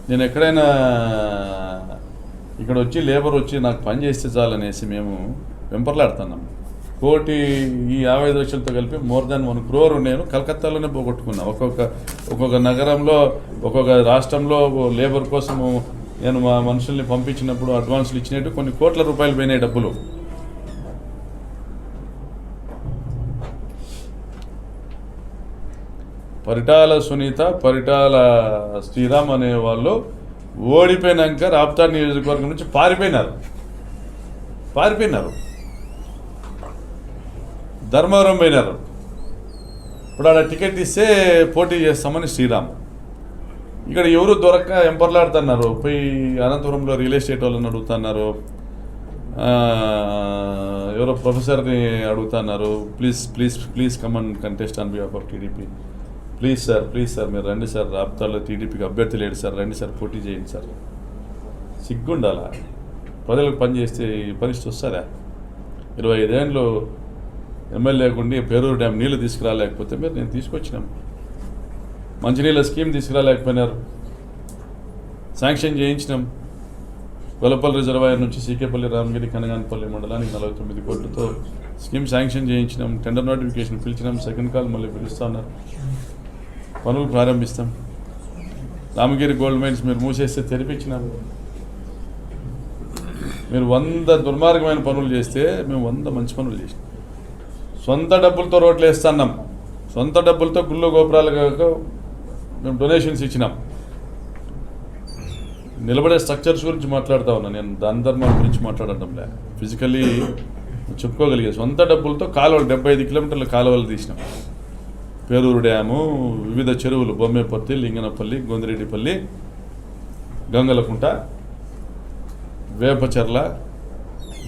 నేను ఎక్కడైనా ఇక్కడ వచ్చి లేబర్ వచ్చి నాకు పని చేస్తే చాలనేసి మేము వెంపర్లాడుతున్నాం. కోటి ఈ 55 లక్షలతో కలిపి మోర్ దాన్ 1 crore నేను కలకత్తాలోనే పోగొట్టుకున్నా. ఒక్కొక్క నగరంలో ఒక్కొక్క రాష్ట్రంలో లేబర్ కోసము నేను మా మనుషుల్ని పంపించినప్పుడు అడ్వాన్సులు ఇచ్చినట్టు కొన్ని కోట్ల రూపాయలు పోయినాయి డబ్బులు. పరిటాల సునీత, పరిటాల శ్రీరామ్ అనే వాళ్ళు ఓడిపోయినాక రాప్తాడు నియోజకవర్గం నుంచి పారిపోయినారు. ధర్మవరం పోయినారు. ఇప్పుడు ఆడ టికెట్ ఇస్తే పోటీ చేస్తామని శ్రీరామ్. ఇక్కడ ఎవరు దొరక్క ఎంపర్లాడుతున్నారు. పోయి అనంతపురంలో రియల్ ఎస్టేట్ వాళ్ళని అడుగుతున్నారు, ఎవరో ప్రొఫెసర్ని అడుగుతున్నారు, please come and contest on behalf of TDP. Please sir మీరు రండి సార్, రాప్తాడులో టీడీపీకి అభ్యర్థి లేడు సార్, రండి సార్ పోటీ చేయండి సార్. సిగ్గుండాలా? ప్రజలకు పనిచేస్తే ఈ పరిస్థితి వస్తారా? 25 ఏళ్ళు ఎమ్మెల్యే ఉండి పేరూరు డ్యామ్ నీళ్లు తీసుకురాలేకపోతే మీరు నేను తీసుకొచ్చినాం. మంచినీళ్ళ స్కీమ్ తీసుకురాలేకపోయినారు, శాంక్షన్ చేయించినాం. గొల్లపల్లి రిజర్వాయర్ నుంచి సీకేపల్లి, రామగిరి, కనగానపల్లి మండలానికి 49 కోట్లతో స్కీమ్ శాంక్షన్ చేయించినాం. టెండర్ నోటిఫికేషన్ పిలిచినాం, సెకండ్ కాల్ మళ్ళీ పిలుస్తూ ఉన్నారు. పనులు ప్రారంభిస్తాం. రామగిరి గోల్డ్ మైన్స్ మీరు మూసేస్తే తెరిపించినాం. మీరు 100 దుర్మార్గమైన పనులు చేస్తే మేము 100 మంచి పనులు చేసినాం. సొంత డబ్బులతో రోడ్లు వేస్తున్నాం, సొంత డబ్బులతో గుళ్ళు గోపురాలకు మేము డొనేషన్స్ ఇచ్చినాం. నిలబడే స్ట్రక్చర్స్ గురించి మాట్లాడుతూ ఉన్నా నేను, దాన ధర్మాల గురించి మాట్లాడటం లే. ఫిజికల్లీ చెప్పుకోగలిగే సొంత డబ్బులతో కాలువలు 75 కిలోమీటర్ల కాలువలు తీసినాం. పేరూరు డ్యాము, వివిధ చెరువులు, బొమ్మేపర్తి, లింగనపల్లి, గొందిరెడ్డిపల్లి, గంగలకుంట, వేపచెర్ల,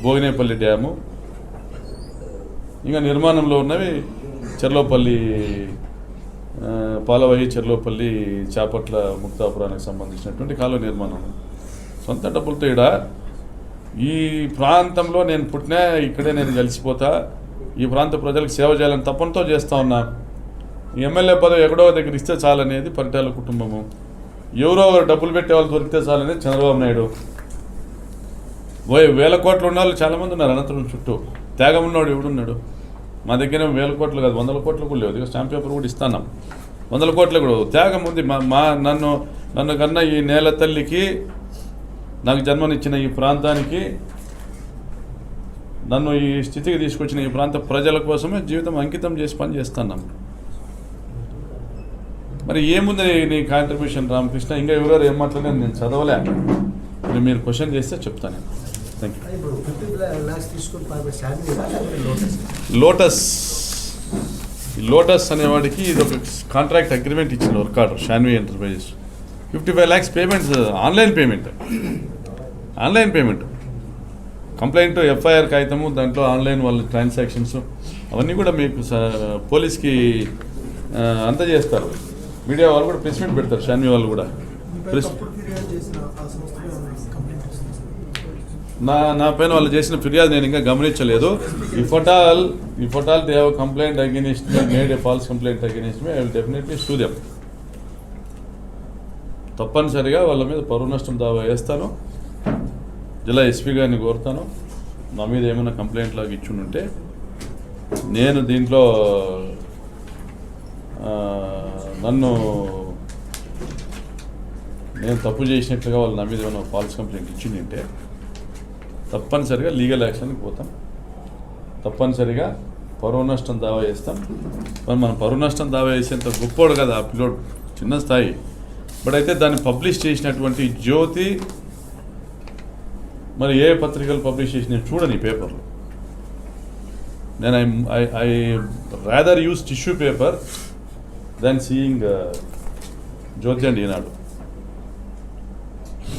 భోగినేపల్లి డ్యాము, ఇంకా నిర్మాణంలో ఉన్నవి చెర్లోపల్లి, పాలవయి, చెర్లోపల్లి, చాపట్ల, ముక్తాపురానికి సంబంధించినటువంటి కాలువ నిర్మాణం. సొంత డబ్బులతో ఈ ప్రాంతంలో నేను పుట్టినా, ఇక్కడే నేను కలిసిపోతా, ఈ ప్రాంత ప్రజలకు సేవ చేయాలని తపనతో చేస్తూ ఉన్నా. ఈ ఎమ్మెల్యే పదవి ఎక్కడో దగ్గర ఇస్తే చాలనేది పరిటాల కుటుంబము. ఎవరో డబ్బులు పెట్టే వాళ్ళు దొరికితే చాలనేది చంద్రబాబు నాయుడు. 1000 కోట్లు ఉన్న వాళ్ళు చాలామంది ఉన్నారు అనంతరం చుట్టూ. త్యాగం ఉన్నవాడు ఎవడున్నాడు? మా దగ్గర 1000 కోట్లు కాదు, 100 కోట్లు కూడా లేవు. స్టాంప్ పేపర్ కూడా ఇస్తున్నాం, 100 కోట్లు కూడా. త్యాగం ఉంది. నన్ను కన్నా ఈ నేల తల్లికి, నాకు జన్మనిచ్చిన ఈ ప్రాంతానికి నన్ను ఈ స్థితికి తీసుకొచ్చిన ఈ ప్రాంత ప్రజల కోసమే జీవితం అంకితం చేసి పని చేస్తున్నాను. మరి ఏముంది నీ కాంట్రిబ్యూషన్ రామకృష్ణ? ఇంకా ఎవరెవరు ఏం మాట్లాడారు నేను చదవలే. మీరు క్వశ్చన్ చేస్తే చెప్తాను. Thank you. లోటస్ అనేవాడికి ఇది ఒక కాంట్రాక్ట్ అగ్రిమెంట్ ఇచ్చిన work order Shanvi enterprises 55 lakhs payments online payment complaint FIR కాగితము దాంట్లో ఆన్లైన్ వాళ్ళ ట్రాన్సాక్షన్స్ అవన్నీ కూడా మీకు పోలీస్కి అందజేస్తారు. మీడియా వాళ్ళు కూడా ప్రెస్ మీట్ పెడతారు. షాన్వి వాళ్ళు కూడా నా పైన వాళ్ళు చేసిన ఫిర్యాదు నేను ఇంకా గమనించలేదు. If at all they have complaint against me, made A falls complaint against me, I will definitely సూ దెమ్. తప్పనిసరిగా వాళ్ళ మీద పరువు నష్టం దావా వేస్తాను. జిల్లా ఎస్పీ గారిని కోరుతాను. నా మీద ఏమైనా కంప్లైంట్ లాగా ఇచ్చుంటే నేను దీంట్లో నేను తప్పు చేసినట్లుగా వాళ్ళు నా మీద ఏమైనా ఫాల్స్ కంప్లైంట్ ఇచ్చిందంటే తప్పనిసరిగా లీగల్ యాక్షన్కి పోతాం. తప్పనిసరిగా పరువు నష్టం దావా వేస్తాం. మరి మనం పరువు నష్టం దావా వేసేంత గొప్పోడు కదా ఆ పిల్లోడు, చిన్న స్థాయి. బట్ అయితే దాన్ని పబ్లిష్ చేసినటువంటి జ్యోతి మరి ఏ పత్రికలు పబ్లిష్ చేసి నేను చూడని ఈ పేపర్లు. నేను I rather use tissue paper than seeing Jyothi and Eenadu.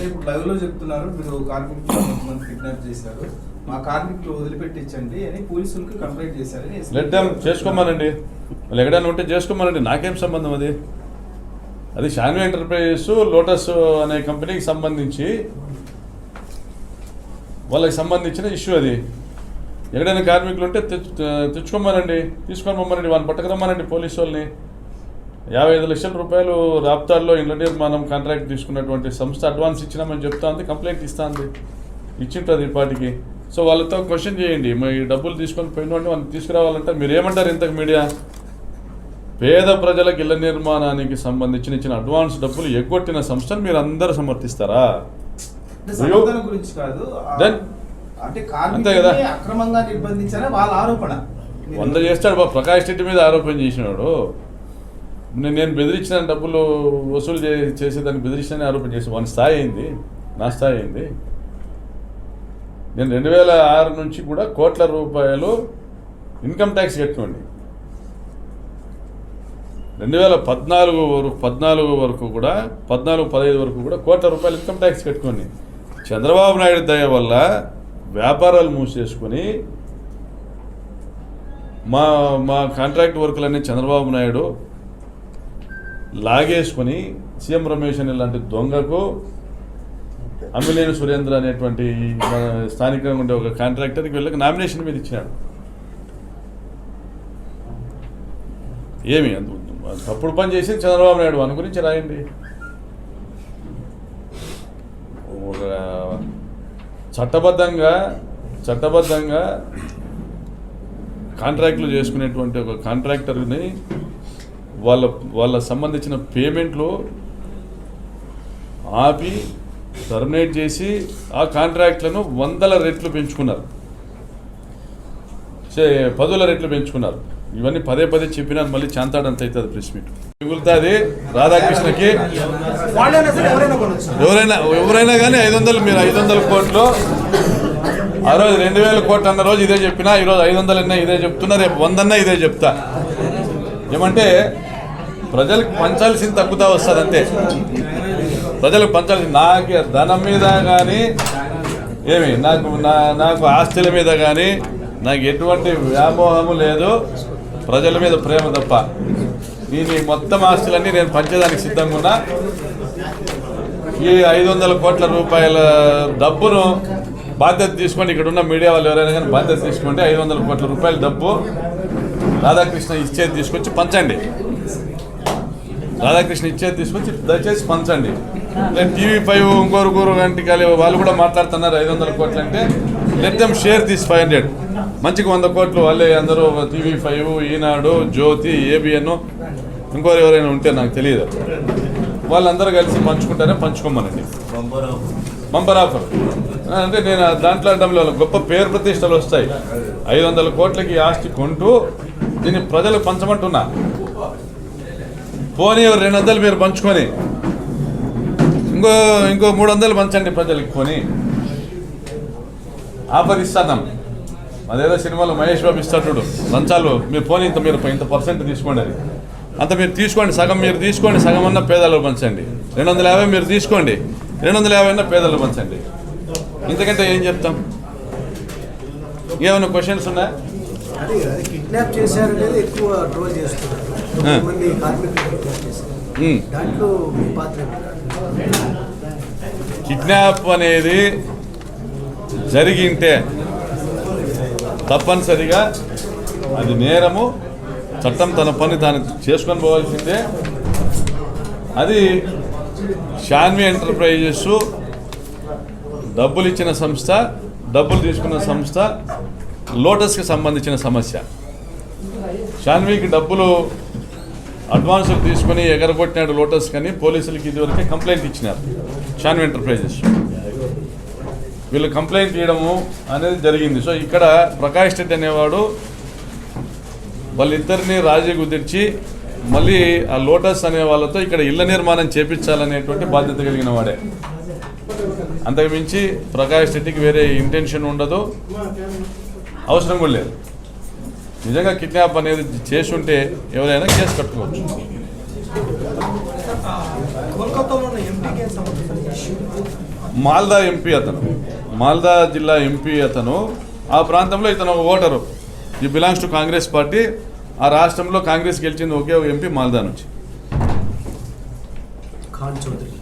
ఇప్పుడు లైవ్ లో చెప్తున్నారు మీరు కార్మికులు కిడ్నాప్ చేశారు, మా కార్మికులు వదిలిపెట్టించండి అని పోలీసులకు కంప్లైంట్ చేశారని. లెట్ దెమ్ చేసుకోమనండి, వాళ్ళు ఎక్కడైనా ఉంటే చేసుకోమనండి, నాకేం సంబంధం అది. అది షాన్వి ఎంటర్ప్రైజెస్ లోటస్ అనే కంపెనీకి సంబంధించి వాళ్ళకి సంబంధించిన ఇష్యూ. అది ఎక్కడైనా కార్మికులు ఉంటే తెచ్చుకోమనండి, తీసుకొని రమ్మనండి, వాళ్ళని పట్టుకురమ్మనండి. పోలీసు వాళ్ళని 55 లక్షల రూపాయలు రాప్తాల్లో ఇళ్ల నిర్మాణం కాంట్రాక్ట్ తీసుకున్నటువంటి సంస్థ అడ్వాన్స్ ఇచ్చినామని చెప్తా ఉంది, కంప్లైంట్ ఇస్తా ఉంది, ఇచ్చింటుంది ఈ పాటికి. సో వాళ్ళతో క్వశ్చన్ చేయండి, మరి డబ్బులు తీసుకొని పోయినోడిని వాళ్ళని తీసుకురావాలంటే మీరు ఏమంటారు? ఇంతకు మీడియా పేద ప్రజలకు ఇళ్ల నిర్మాణానికి సంబంధించిన అడ్వాన్స్ డబ్బులు ఎగ్గొట్టిన సంస్థను మీరు అందరూ సమర్థిస్తారా? గురించి కాదు, అంతే కదా. అక్రమంగా నిర్బంధించారని వాళ్ళ ఆరోపణ. 100 చేస్తాడు ప్రకాష్ రెడ్డి మీద ఆరోపణ చేసినాడు. నేను బెదిరించిన డబ్బులు వసూలు చేసేదాన్ని బెదిరించిన ఆరోపణ చేసి వాని స్థాయి అయింది, నా స్థాయి అయింది. నేను 2006 నుంచి కూడా కోట్ల రూపాయలు ఇన్కమ్ ట్యాక్స్ కట్టుకోండి. 2014 వరకు కూడా 14-15 వరకు కూడా కోట్ల రూపాయలు ఇన్కమ్ ట్యాక్స్ కట్టుకోండి. చంద్రబాబు నాయుడు దయ వల్ల వ్యాపారాలు మూసేసుకొని మా కాంట్రాక్ట్ వర్కులన్నీ చంద్రబాబు నాయుడు లాగేసుకొని సీఎం రమేష్ అని లాంటి దొంగకు అమ్మిలేని సురేంద్ర అనేటువంటి మన స్థానికంగా ఉండే ఒక కాంట్రాక్టర్కి వీళ్ళకి నామినేషన్ మీద ఇచ్చినాడు. ఏమి తప్పుడు పని చేసి చంద్రబాబు నాయుడు అని గురించి రాయండి. ఒక చట్టబద్ధంగా కాంట్రాక్టులు చేసుకునేటువంటి ఒక కాంట్రాక్టర్ని వాళ్ళ సంబంధించిన పేమెంట్లు ఆపి టర్మినేట్ చేసి ఆ కాంట్రాక్ట్లను 100 రెట్లు పెంచుకున్నారు, 10 రెట్లు పెంచుకున్నారు. ఇవన్నీ పదే చెప్పినాను, మళ్ళీ చాంతాడంత అవుతుంది ప్రెస్ మీట్ మిగులుతుంది. రాధాకృష్ణకి ఎవరైనా కానీ 500, మీరు 500 కోట్లు ఆ రోజు 2000 కోట్లు అన్న రోజు ఇదే చెప్పినా, ఈరోజు 500 అన్నా ఇదే చెప్తున్నా, రేపు 100 అన్నా ఇదే చెప్తా. ఏమంటే ప్రజలకు పంచాల్సింది తగ్గుతా వస్తుంది అంతే. ప్రజలకు పంచాల్సింది, నాకు ధనం మీద కానీ ఏమి నాకు ఆస్తుల మీద కానీ నాకు ఎటువంటి వ్యామోహము లేదు, ప్రజల మీద ప్రేమ తప్ప. నేను మొత్తం ఆస్తులన్నీ నేను పంచేదానికి సిద్ధంగా ఉన్నా. ఈ 500 కోట్ల రూపాయల డబ్బును బాధ్యత తీసుకొని, ఇక్కడ ఉన్న మీడియా వాళ్ళు ఎవరైనా కానీ బాధ్యత తీసుకుంటే 500 కోట్ల రూపాయల డబ్బు రాధాకృష్ణ ఇచ్చేది తీసుకొచ్చి పంచండి. రాధాకృష్ణ ఇచ్చేది తీసుకొచ్చి దయచేసి పంచండి. TV5 ఇంకోరు గంటకి వాళ్ళు కూడా మాట్లాడుతున్నారు 500 కోట్లు అంటే. Let them share this 500. మంచిగా 100 కోట్లు వాళ్ళే అందరూ TV5, ఈనాడు, జ్యోతి, ABN ఇంకోరు ఎవరైనా ఉంటే నాకు తెలియదు, వాళ్ళందరూ కలిసి పంచుకుంటారే పంచుకోమనండి. బంపర్ ఆఫర్ అంటే నేను దాంట్లో అనడంలో గొప్ప పేరు ప్రతిష్టలు వస్తాయి. 500 కోట్లకి ఆస్తి కొంటూ దీన్ని ప్రజలకు పంచమంటున్నా. పోనీ 200 మీరు పంచుకొని ఇంకో 300 పంచండి ప్రజలకు. పోనీ ఆఫర్ ఇస్తాం. అదేదో సినిమాలో మహేష్ బాబు ఇస్తాడు లంచాలు, మీరు పోనీ ఇంత పర్సెంట్ తీసుకోండి, అది అంత మీరు తీసుకోండి, సగం మీరు తీసుకోండి, సగం అన్న పేదలకు పంచండి. 250 మీరు తీసుకోండి, 250 అన్న పేదలకు పంచండి. ఇంతకంటే ఏం చెప్తాం? ఏమైనా క్వశ్చన్స్ ఉన్నాయా? కిడ్నాప్ చేశారు అనేది ఎక్కువ ట్రోల్ చేస్తున్నారు. మంది కార్మికులు దాంట్లో మీ పాత్ర. కిడ్నాప్ అనేది జరిగింటే తప్పనిసరిగా అది నేరము, చట్టం తన పని తాను చేసుకొని పోవాల్సిందే. అది షాన్వి ఎంటర్ప్రైజెస్ డబ్బులు ఇచ్చిన సంస్థ, డబ్బులు తీసుకున్న సంస్థ లోటస్కి సంబంధించిన సమస్య. షాన్వికి డబ్బులు అడ్వాన్సులు తీసుకుని ఎగరగొట్టినాడు లోటస్ కానీ పోలీసులకి ఇదివరకే కంప్లైంట్ ఇచ్చినారు షాన్వి ఎంటర్ప్రైజెస్. వీళ్ళు కంప్లైంట్ చేయడము అనేది జరిగింది. సో ఇక్కడ ప్రకాష్ రెడ్డి అనేవాడు వాళ్ళిద్దరిని రాజీ కుదిర్చి మళ్ళీ ఆ లోటస్ అనే వాళ్ళతో ఇక్కడ ఇళ్ల నిర్మాణం చేపించాలనేటువంటి బాధ్యత కలిగిన వాడే. అంతకుమించి ప్రకాష్ రెడ్డికి వేరే ఇంటెన్షన్ ఉండదు, అవసరం కూడా లేదు. నిజంగా కిడ్నాప్ అనేది చేసి ఉంటే ఎవరైనా కేసు కట్టుకోవచ్చు. మాల్దా ఎంపీ అతను, మాల్దా జిల్లా ఎంపీ అతను. ఆ ప్రాంతంలో ఇతను ఓటరు, ఈ బిలాంగ్స్ టు కాంగ్రెస్ పార్టీ. ఆ రాష్ట్రంలో కాంగ్రెస్ గెలిచింది ఒకే ఒక ఎంపీ మాల్దా నుంచి. ఖాన్ చౌదరి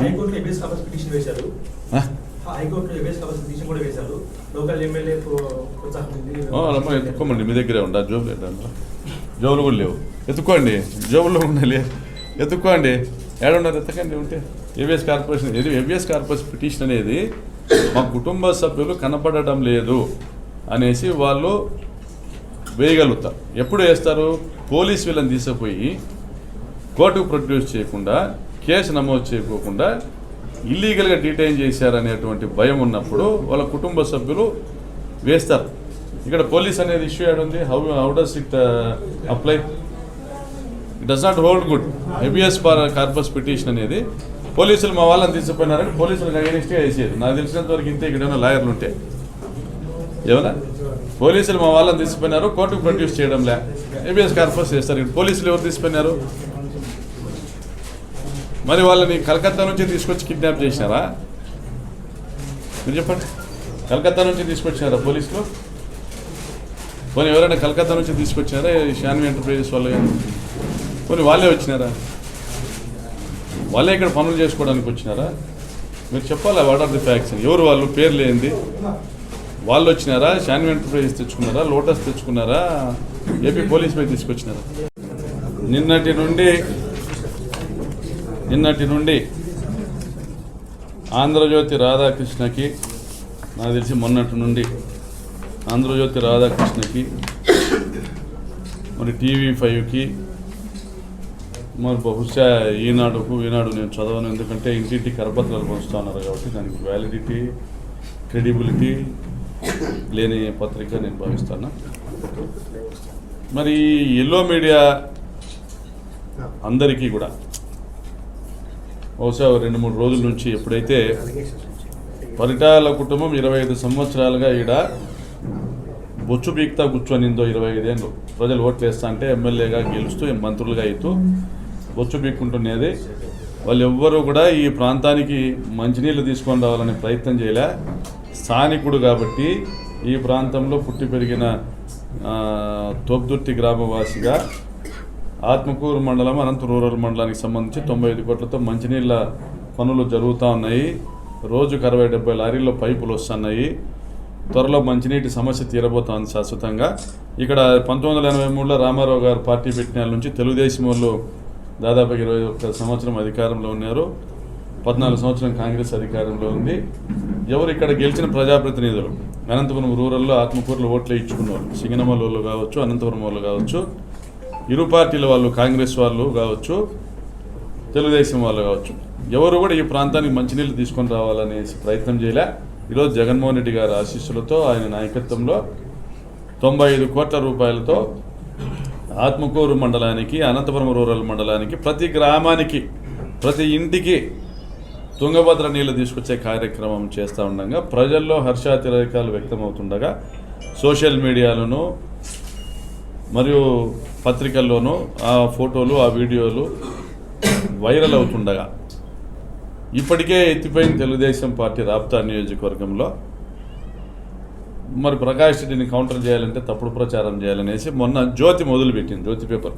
హైకోర్టులో ఎబియస్ కార్పస్ పిటిషన్ వేశారు. హైకోర్టులో ఎబియస్ కార్పస్ పిటిషన్ కూడా వేశారు. లోకల్ ఎమ్మెల్యే ఎత్తుకోమండి, మీ దగ్గరే ఉండ జోబులు ఏంటంటే జోబులు కూడా లేవు, ఎత్తుకోండి. జోబుల్లో ఉండాలి, ఎత్తుక్కోండి. ఏడున్నారు ఎత్తకండి ఉంటే. ఏబిఎస్ కార్పొరేషన్ ఇది ఏబిఎస్ కార్పొరేషన్ పిటిషన్ అనేది మా కుటుంబ సభ్యులు కనపడటం లేదు అనేసి వాళ్ళు వేయగలుగుతారు. ఎప్పుడు వేస్తారు? పోలీస్ వీళ్ళని తీసుకుపోయి కోర్టుకు ప్రొడ్యూస్ చేయకుండా, కేసు నమోదు చేయకోకుండా ఇల్లీగల్గా డిటైన్ చేశారనేటువంటి భయం ఉన్నప్పుడు వాళ్ళ కుటుంబ సభ్యులు వేస్తారు. ఇక్కడ పోలీస్ అనేది ఇష్యూ ఏడుంది? How does it apply? It does not hold good. Habeas corpus petition అనేది పోలీసులు మా వాళ్ళని తీసుకుపోయినారని పోలీసులకు అగెనిస్ట్గా వేసేది. నాకు తెలిసినంత వరకు ఇంతే. ఇక్కడ ఏమైనా లాయర్లు ఉంటే ఏమన్నా పోలీసులు మా వాళ్ళని తీసుకుపోయినారు, కోర్టుకు ప్రొడ్యూస్ చేయడం లే, హెబియస్ కార్పస్ చేస్తారు. ఇక్కడ పోలీసులు ఎవరు తీసుకుపోయినారు? మరి వాళ్ళని కలకత్తా నుంచి తీసుకొచ్చి కిడ్నాప్ చేసినారా? మీరు చెప్పండి. కలకత్తా నుంచి తీసుకొచ్చినారా పోలీసులు? పోనీ ఎవరైనా కలకత్తా నుంచి తీసుకొచ్చినారా షాన్వి ఎంటర్ప్రైజెస్ వాళ్ళు? పోనీ వాళ్ళే వచ్చినారా? వాళ్ళే ఇక్కడ పనులు చేసుకోవడానికి వచ్చినారా? మీరు చెప్పాలా వాట్ ఆర్ ది ఫ్యాక్ట్స్. ఎవరు వాళ్ళు? పేర్లు ఏంది? వాళ్ళు వచ్చినారా? షాన్వి ఎంటర్ప్రైజెస్ తెచ్చుకున్నారా? లోటస్ తెచ్చుకున్నారా? ఏపీ పోలీస్ మీద తీసుకొచ్చినారా? నిన్నటి నుండి ఆంధ్రజ్యోతి రాధాకృష్ణకి, నాకు తెలిసి మొన్నటి నుండి ఆంధ్రజ్యోతి రాధాకృష్ణకి, మరి TV5కి, మరి బహుశా ఈనాడు నేను చదవను, ఎందుకంటే ఇంటింటి కరపత్రాలు పంచుతూ ఉన్నారు కాబట్టి దానికి వ్యాలిడిటీ, క్రెడిబిలిటీ లేని పత్రిక నేను భావిస్తాను. మరి ఎల్లో మీడియా అందరికీ కూడా బహుశా 2-3 రోజుల నుంచి ఎప్పుడైతే పరిటాల కుటుంబం 25 సంవత్సరాలుగా ఈడ బొచ్చు పీక్తా కూర్చొనిందో, 25 ఏళ్ళు ప్రజలు ఓట్లు వేస్తా అంటే ఎమ్మెల్యేగా గెలుస్తూ మంత్రులుగా అవుతూ బొచ్చు పీక్కుంటున్నది. వాళ్ళు ఎవ్వరూ కూడా ఈ ప్రాంతానికి మంచినీళ్ళు తీసుకొని రావాలనే ప్రయత్నం చేయలే. స్థానికుడు కాబట్టి ఈ ప్రాంతంలో పుట్టి పెరిగిన తోపుదుర్తి గ్రామవాసిగా ఆత్మకూరు మండలం, అనంత రూరల్ మండలానికి సంబంధించి 95 కోట్లతో మంచినీళ్ళ పనులు జరుగుతూ ఉన్నాయి. రోజుకు 60-70 లారీల్లో పైపులు వస్తున్నాయి. త్వరలో మంచినీటి సమస్య తీరబోతోంది శాశ్వతంగా. ఇక్కడ 1983లో రామారావు గారు పార్టీ పెట్టిన నుంచి తెలుగుదేశం వాళ్ళు దాదాపు 21 సంవత్సరం అధికారంలో ఉన్నారు. 14 సంవత్సరం కాంగ్రెస్ అధికారంలో ఉంది. ఎవరు ఇక్కడ గెలిచిన ప్రజాప్రతినిధులు అనంతపురం రూరల్లో ఆత్మకూరులో ఓట్లు ఇచ్చుకున్నారు. సింగనమల వాళ్ళు కావచ్చు, అనంతపురం వాళ్ళు కావచ్చు, ఇరు పార్టీల వాళ్ళు, కాంగ్రెస్ వాళ్ళు కావచ్చు, తెలుగుదేశం వాళ్ళు కావచ్చు, ఎవరు కూడా ఈ ప్రాంతానికి మంచినీళ్ళు తీసుకొని రావాలనే ప్రయత్నం చేయలే. ఈరోజు జగన్మోహన్ రెడ్డి గారి ఆశీస్సులతో, ఆయన నాయకత్వంలో 95 కోట్ల రూపాయలతో ఆత్మకూరు మండలానికి, అనంతపురం రూరల్ మండలానికి, ప్రతి గ్రామానికి, ప్రతి ఇంటికి తుంగభద్ర నీళ్లు తీసుకొచ్చే కార్యక్రమం చేస్తూ ఉండగా ప్రజల్లో హర్షాతిరేకాలు వ్యక్తమవుతుండగా సోషల్ మీడియాలోనూ మరియు పత్రికల్లోనూ ఆ ఫోటోలు, ఆ వీడియోలు వైరల్ అవుతుండగా ఇప్పటికే ఎత్తిపోయిన తెలుగుదేశం పార్టీ రాప్తా నియోజకవర్గంలో మరి ప్రకాష్ రెడ్డిని కౌంటర్ చేయాలంటే తప్పుడు ప్రచారం చేయాలనేసి మొన్న జ్యోతి మొదలుపెట్టింది. జ్యోతి పేపర్,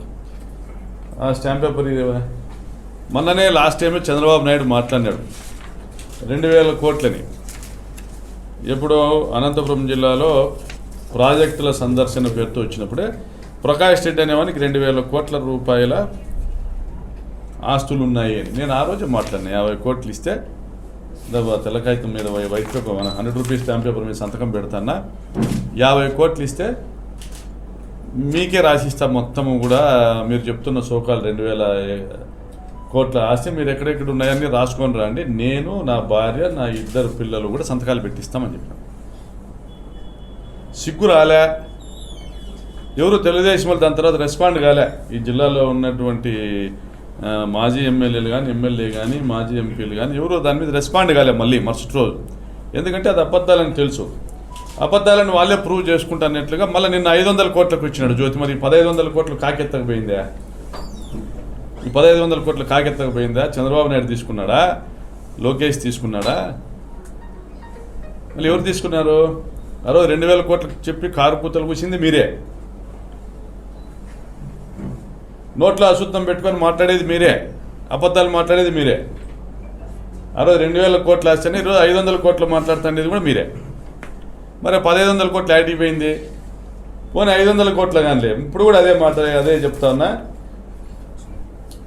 ఆ స్టాంప్ పేపర్ మొన్ననే లాస్ట్ టైమే చంద్రబాబు నాయుడు మాట్లాడినాడు 2000 కోట్లని. ఎప్పుడో అనంతపురం జిల్లాలో ప్రాజెక్టుల సందర్శన పేరుతో వచ్చినప్పుడే ప్రకాష్ రెడ్డి అనేవానికి 2000 కోట్ల రూపాయల ఆస్తులు ఉన్నాయి అని నేను ఆ రోజు మాట్లాడినా. 50 కోట్లు ఇస్తే తెల్లకాగితం మీద వైట్ పేపర్, మన 100 రూపీస్ స్టాంప్ పేపర్ మీద సంతకం పెడతానా, 50 కోట్లు ఇస్తే మీకే రాసిస్తా మొత్తము కూడా, మీరు చెప్తున్న సోకాలు 2000 కోట్ల ఆస్తి మీరు ఎక్కడెక్కడ ఉన్నాయని రాసుకొని రండి, నేను, నా భార్య, నా 2 పిల్లలు కూడా సంతకాలు పెట్టిస్తామని చెప్పాను. సిగ్గు రాలే, ఎవరు తెలుగుదేశం వాళ్ళు దాని తర్వాత రెస్పాండ్ కాలే. ఈ జిల్లాలో ఉన్నటువంటి మాజీ ఎమ్మెల్యేలు కానీ, ఎమ్మెల్యే కానీ, మాజీ ఎంపీలు కానీ ఎవరు దాని మీద రెస్పాండ్ కాలే మళ్ళీ మరుసటి రోజు. ఎందుకంటే అది అబద్ధాలని తెలుసు, అబద్ధాలను వాళ్ళే ప్రూవ్ చేసుకుంటానట్లుగా మళ్ళీ నిన్న 500 కోట్లకు ఇచ్చినాడు జ్యోతి. మరి 1500 కోట్లు కాకెత్తకపోయిందా? ఈ 1500 కోట్లు కాకెత్తకపోయిందా? చంద్రబాబు నాయుడు తీసుకున్నాడా? లోకేష్ తీసుకున్నాడా? మళ్ళీ ఎవరు తీసుకున్నారు? ఆ రోజు 2000 కోట్లకు చెప్పి కారు పూతలు కూసింది మీరే, నోట్లో అశుద్ధం పెట్టుకొని మాట్లాడేది మీరే, అబద్ధాలు మాట్లాడేది మీరే. ఆ రోజు 2000 కోట్లు వేస్తేనే ఈరోజు 500 కోట్లు మాట్లాడుతుండేది కూడా మీరే. మరి 1500 కోట్లు యాటిపోయింది? పోనీ 500 కోట్లు కానీ లేదు, ఇప్పుడు కూడా అదే చెప్తా ఉన్నా.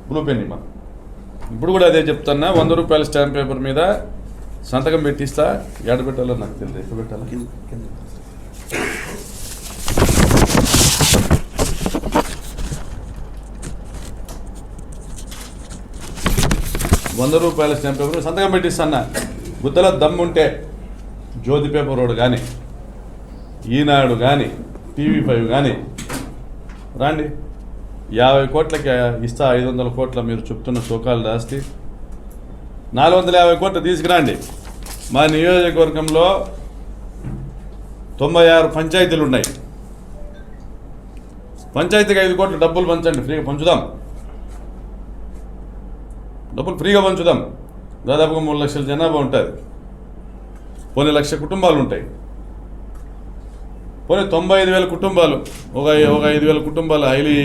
బ్లూ పెన్ ఇమ్మా, ఇప్పుడు కూడా అదే చెప్తున్నా. 100 రూపాయల స్టాంప్ పేపర్ మీద సంతకం పెట్టిస్తా. ఎక్కడ పెట్టాలో నాకు తెలియదు, ఎక్కడ పెట్టాలా? 100 రూపాయల స్టాంప్ పేపర్ సంతకం పెట్టిస్తాను. గుద్దలో దమ్ముంటే జ్యోతి పేపర్ రోడ్ కానీ, ఈనాడు కానీ, TV5 కానీ రాండి. 50 కోట్లకి ఇస్తా. 500 కోట్ల మీరు చెప్తున్న సోకాలు దాస్తి 450 కోట్లు తీసుకురండి. మా నియోజకవర్గంలో 96 పంచాయతీలు ఉన్నాయి. పంచాయతీకి 5 కోట్లు డబ్బులు పంచండి, ఫ్రీగా పంచుదాం. డబ్బులు ఫ్రీగా పంచుదాం. దాదాపుగా 3 లక్షల జనాభా ఉంటుంది, పోనీ 1 లక్ష కుటుంబాలు ఉంటాయి. పోనీ 95,000 కుటుంబాలు, ఒక 5,000 కుటుంబాలు హైలీ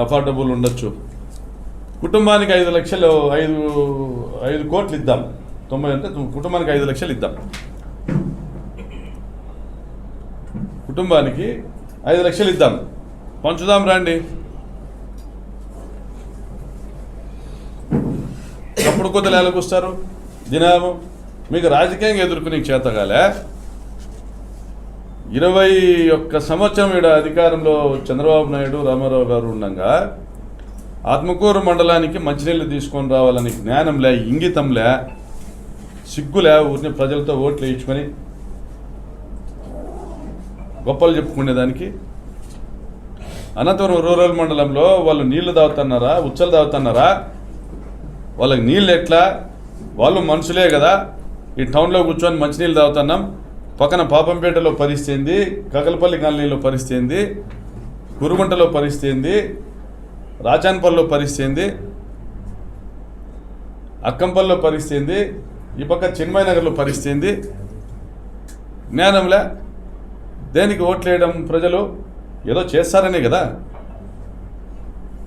అఫోర్డబుల్ ఉండొచ్చు. కుటుంబానికి 5 లక్షలు, 5 కోట్లు ఇద్దాం. 90 అంటే కుటుంబానికి 5 లక్షలు ఇద్దాం. కుటుంబానికి 5 లక్షలు ఇద్దాం, పంచుదాం రండి. అప్పుడు కొద్దిగా ఎలాగొస్తారు దినాము? మీకు రాజకీయంగా ఎదుర్కొనే చేతగాలే. 21 సంవత్సరం ఈడ అధికారంలో చంద్రబాబు నాయుడు, రామారావు గారు ఉండగా ఆత్మకూరు మండలానికి మంచినీళ్ళు తీసుకొని రావాలని జ్ఞానంలే, ఇంగితంలే, సిగ్గులే. ఊరిని ప్రజలతో ఓట్లు వేయించుకొని గొప్పలు చెప్పుకునేదానికి. అనంతపురం రూరల్ మండలంలో వాళ్ళు నీళ్లు తాగుతున్నారా, ఉచ్చలు తాగుతున్నారా? వాళ్ళకి నీళ్ళు ఎట్లా? వాళ్ళు మనుషులే కదా. ఈ టౌన్లో కూర్చొని మంచినీళ్ళు తాగుతున్నాం. పక్కన పాపంపేటలో పరిస్థితి, కకలపల్లి కాలనీలో పరిస్థితి, కురుగుంటలో పరిస్థితి, రాచాన్పల్లిలో పరిస్థితి, అక్కంపల్లిలో పరిస్థితి, ఈ పక్క చిన్మయ నగర్లో పరిస్థితి. జ్ఞానంలే. దేనికి ఓట్లేయడం? ప్రజలు ఏదో చేస్తారనే కదా.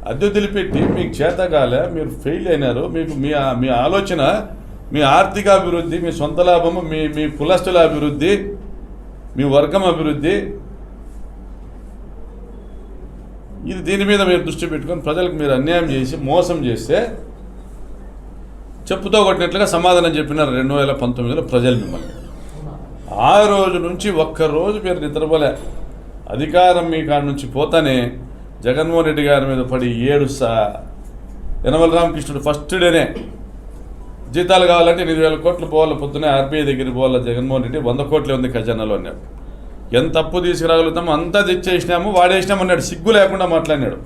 అద్దె వదిలిపెట్టి మీకు చేతగాలే, మీరు ఫెయిల్ అయినారు. మీకు మీ ఆలోచన, మీ ఆర్థిక అభివృద్ధి, మీ సొంత లాభము, మీ కులస్తుల అభివృద్ధి, మీ వర్గం అభివృద్ధి, దీని మీద మీరు దృష్టి పెట్టుకొని ప్రజలకు మీరు అన్యాయం చేసి మోసం చేస్తే చెప్పుతో కొట్టినట్లుగా సమాధానం చెప్పినారు 2019లో ప్రజలు మిమ్మల్ని. ఆ రోజు నుంచి ఒక్కరోజు మీరు నిద్రపోలే. అధికారం మీ కాడ నుంచి పోతానే జగన్మోహన్ రెడ్డి గారి మీద పడి ఏడుస్తా యనమల రామకృష్ణుడు ఫస్ట్ డేనే జీతాలు కావాలంటే 8,000 కోట్లు పోవాలి, పొద్దునే ఆర్బీఐ దగ్గరికి పోవాలి జగన్మోహన్ రెడ్డి, 100 కోట్లే ఉంది ఖజానాలో అన్నాడు. ఎంత అప్పు తీసుకురాగలుగుతామో అంతా తెచ్చేసినాము, వాడేసినాము అన్నాడు. సిగ్గు లేకుండా మాట్లాడినాడు.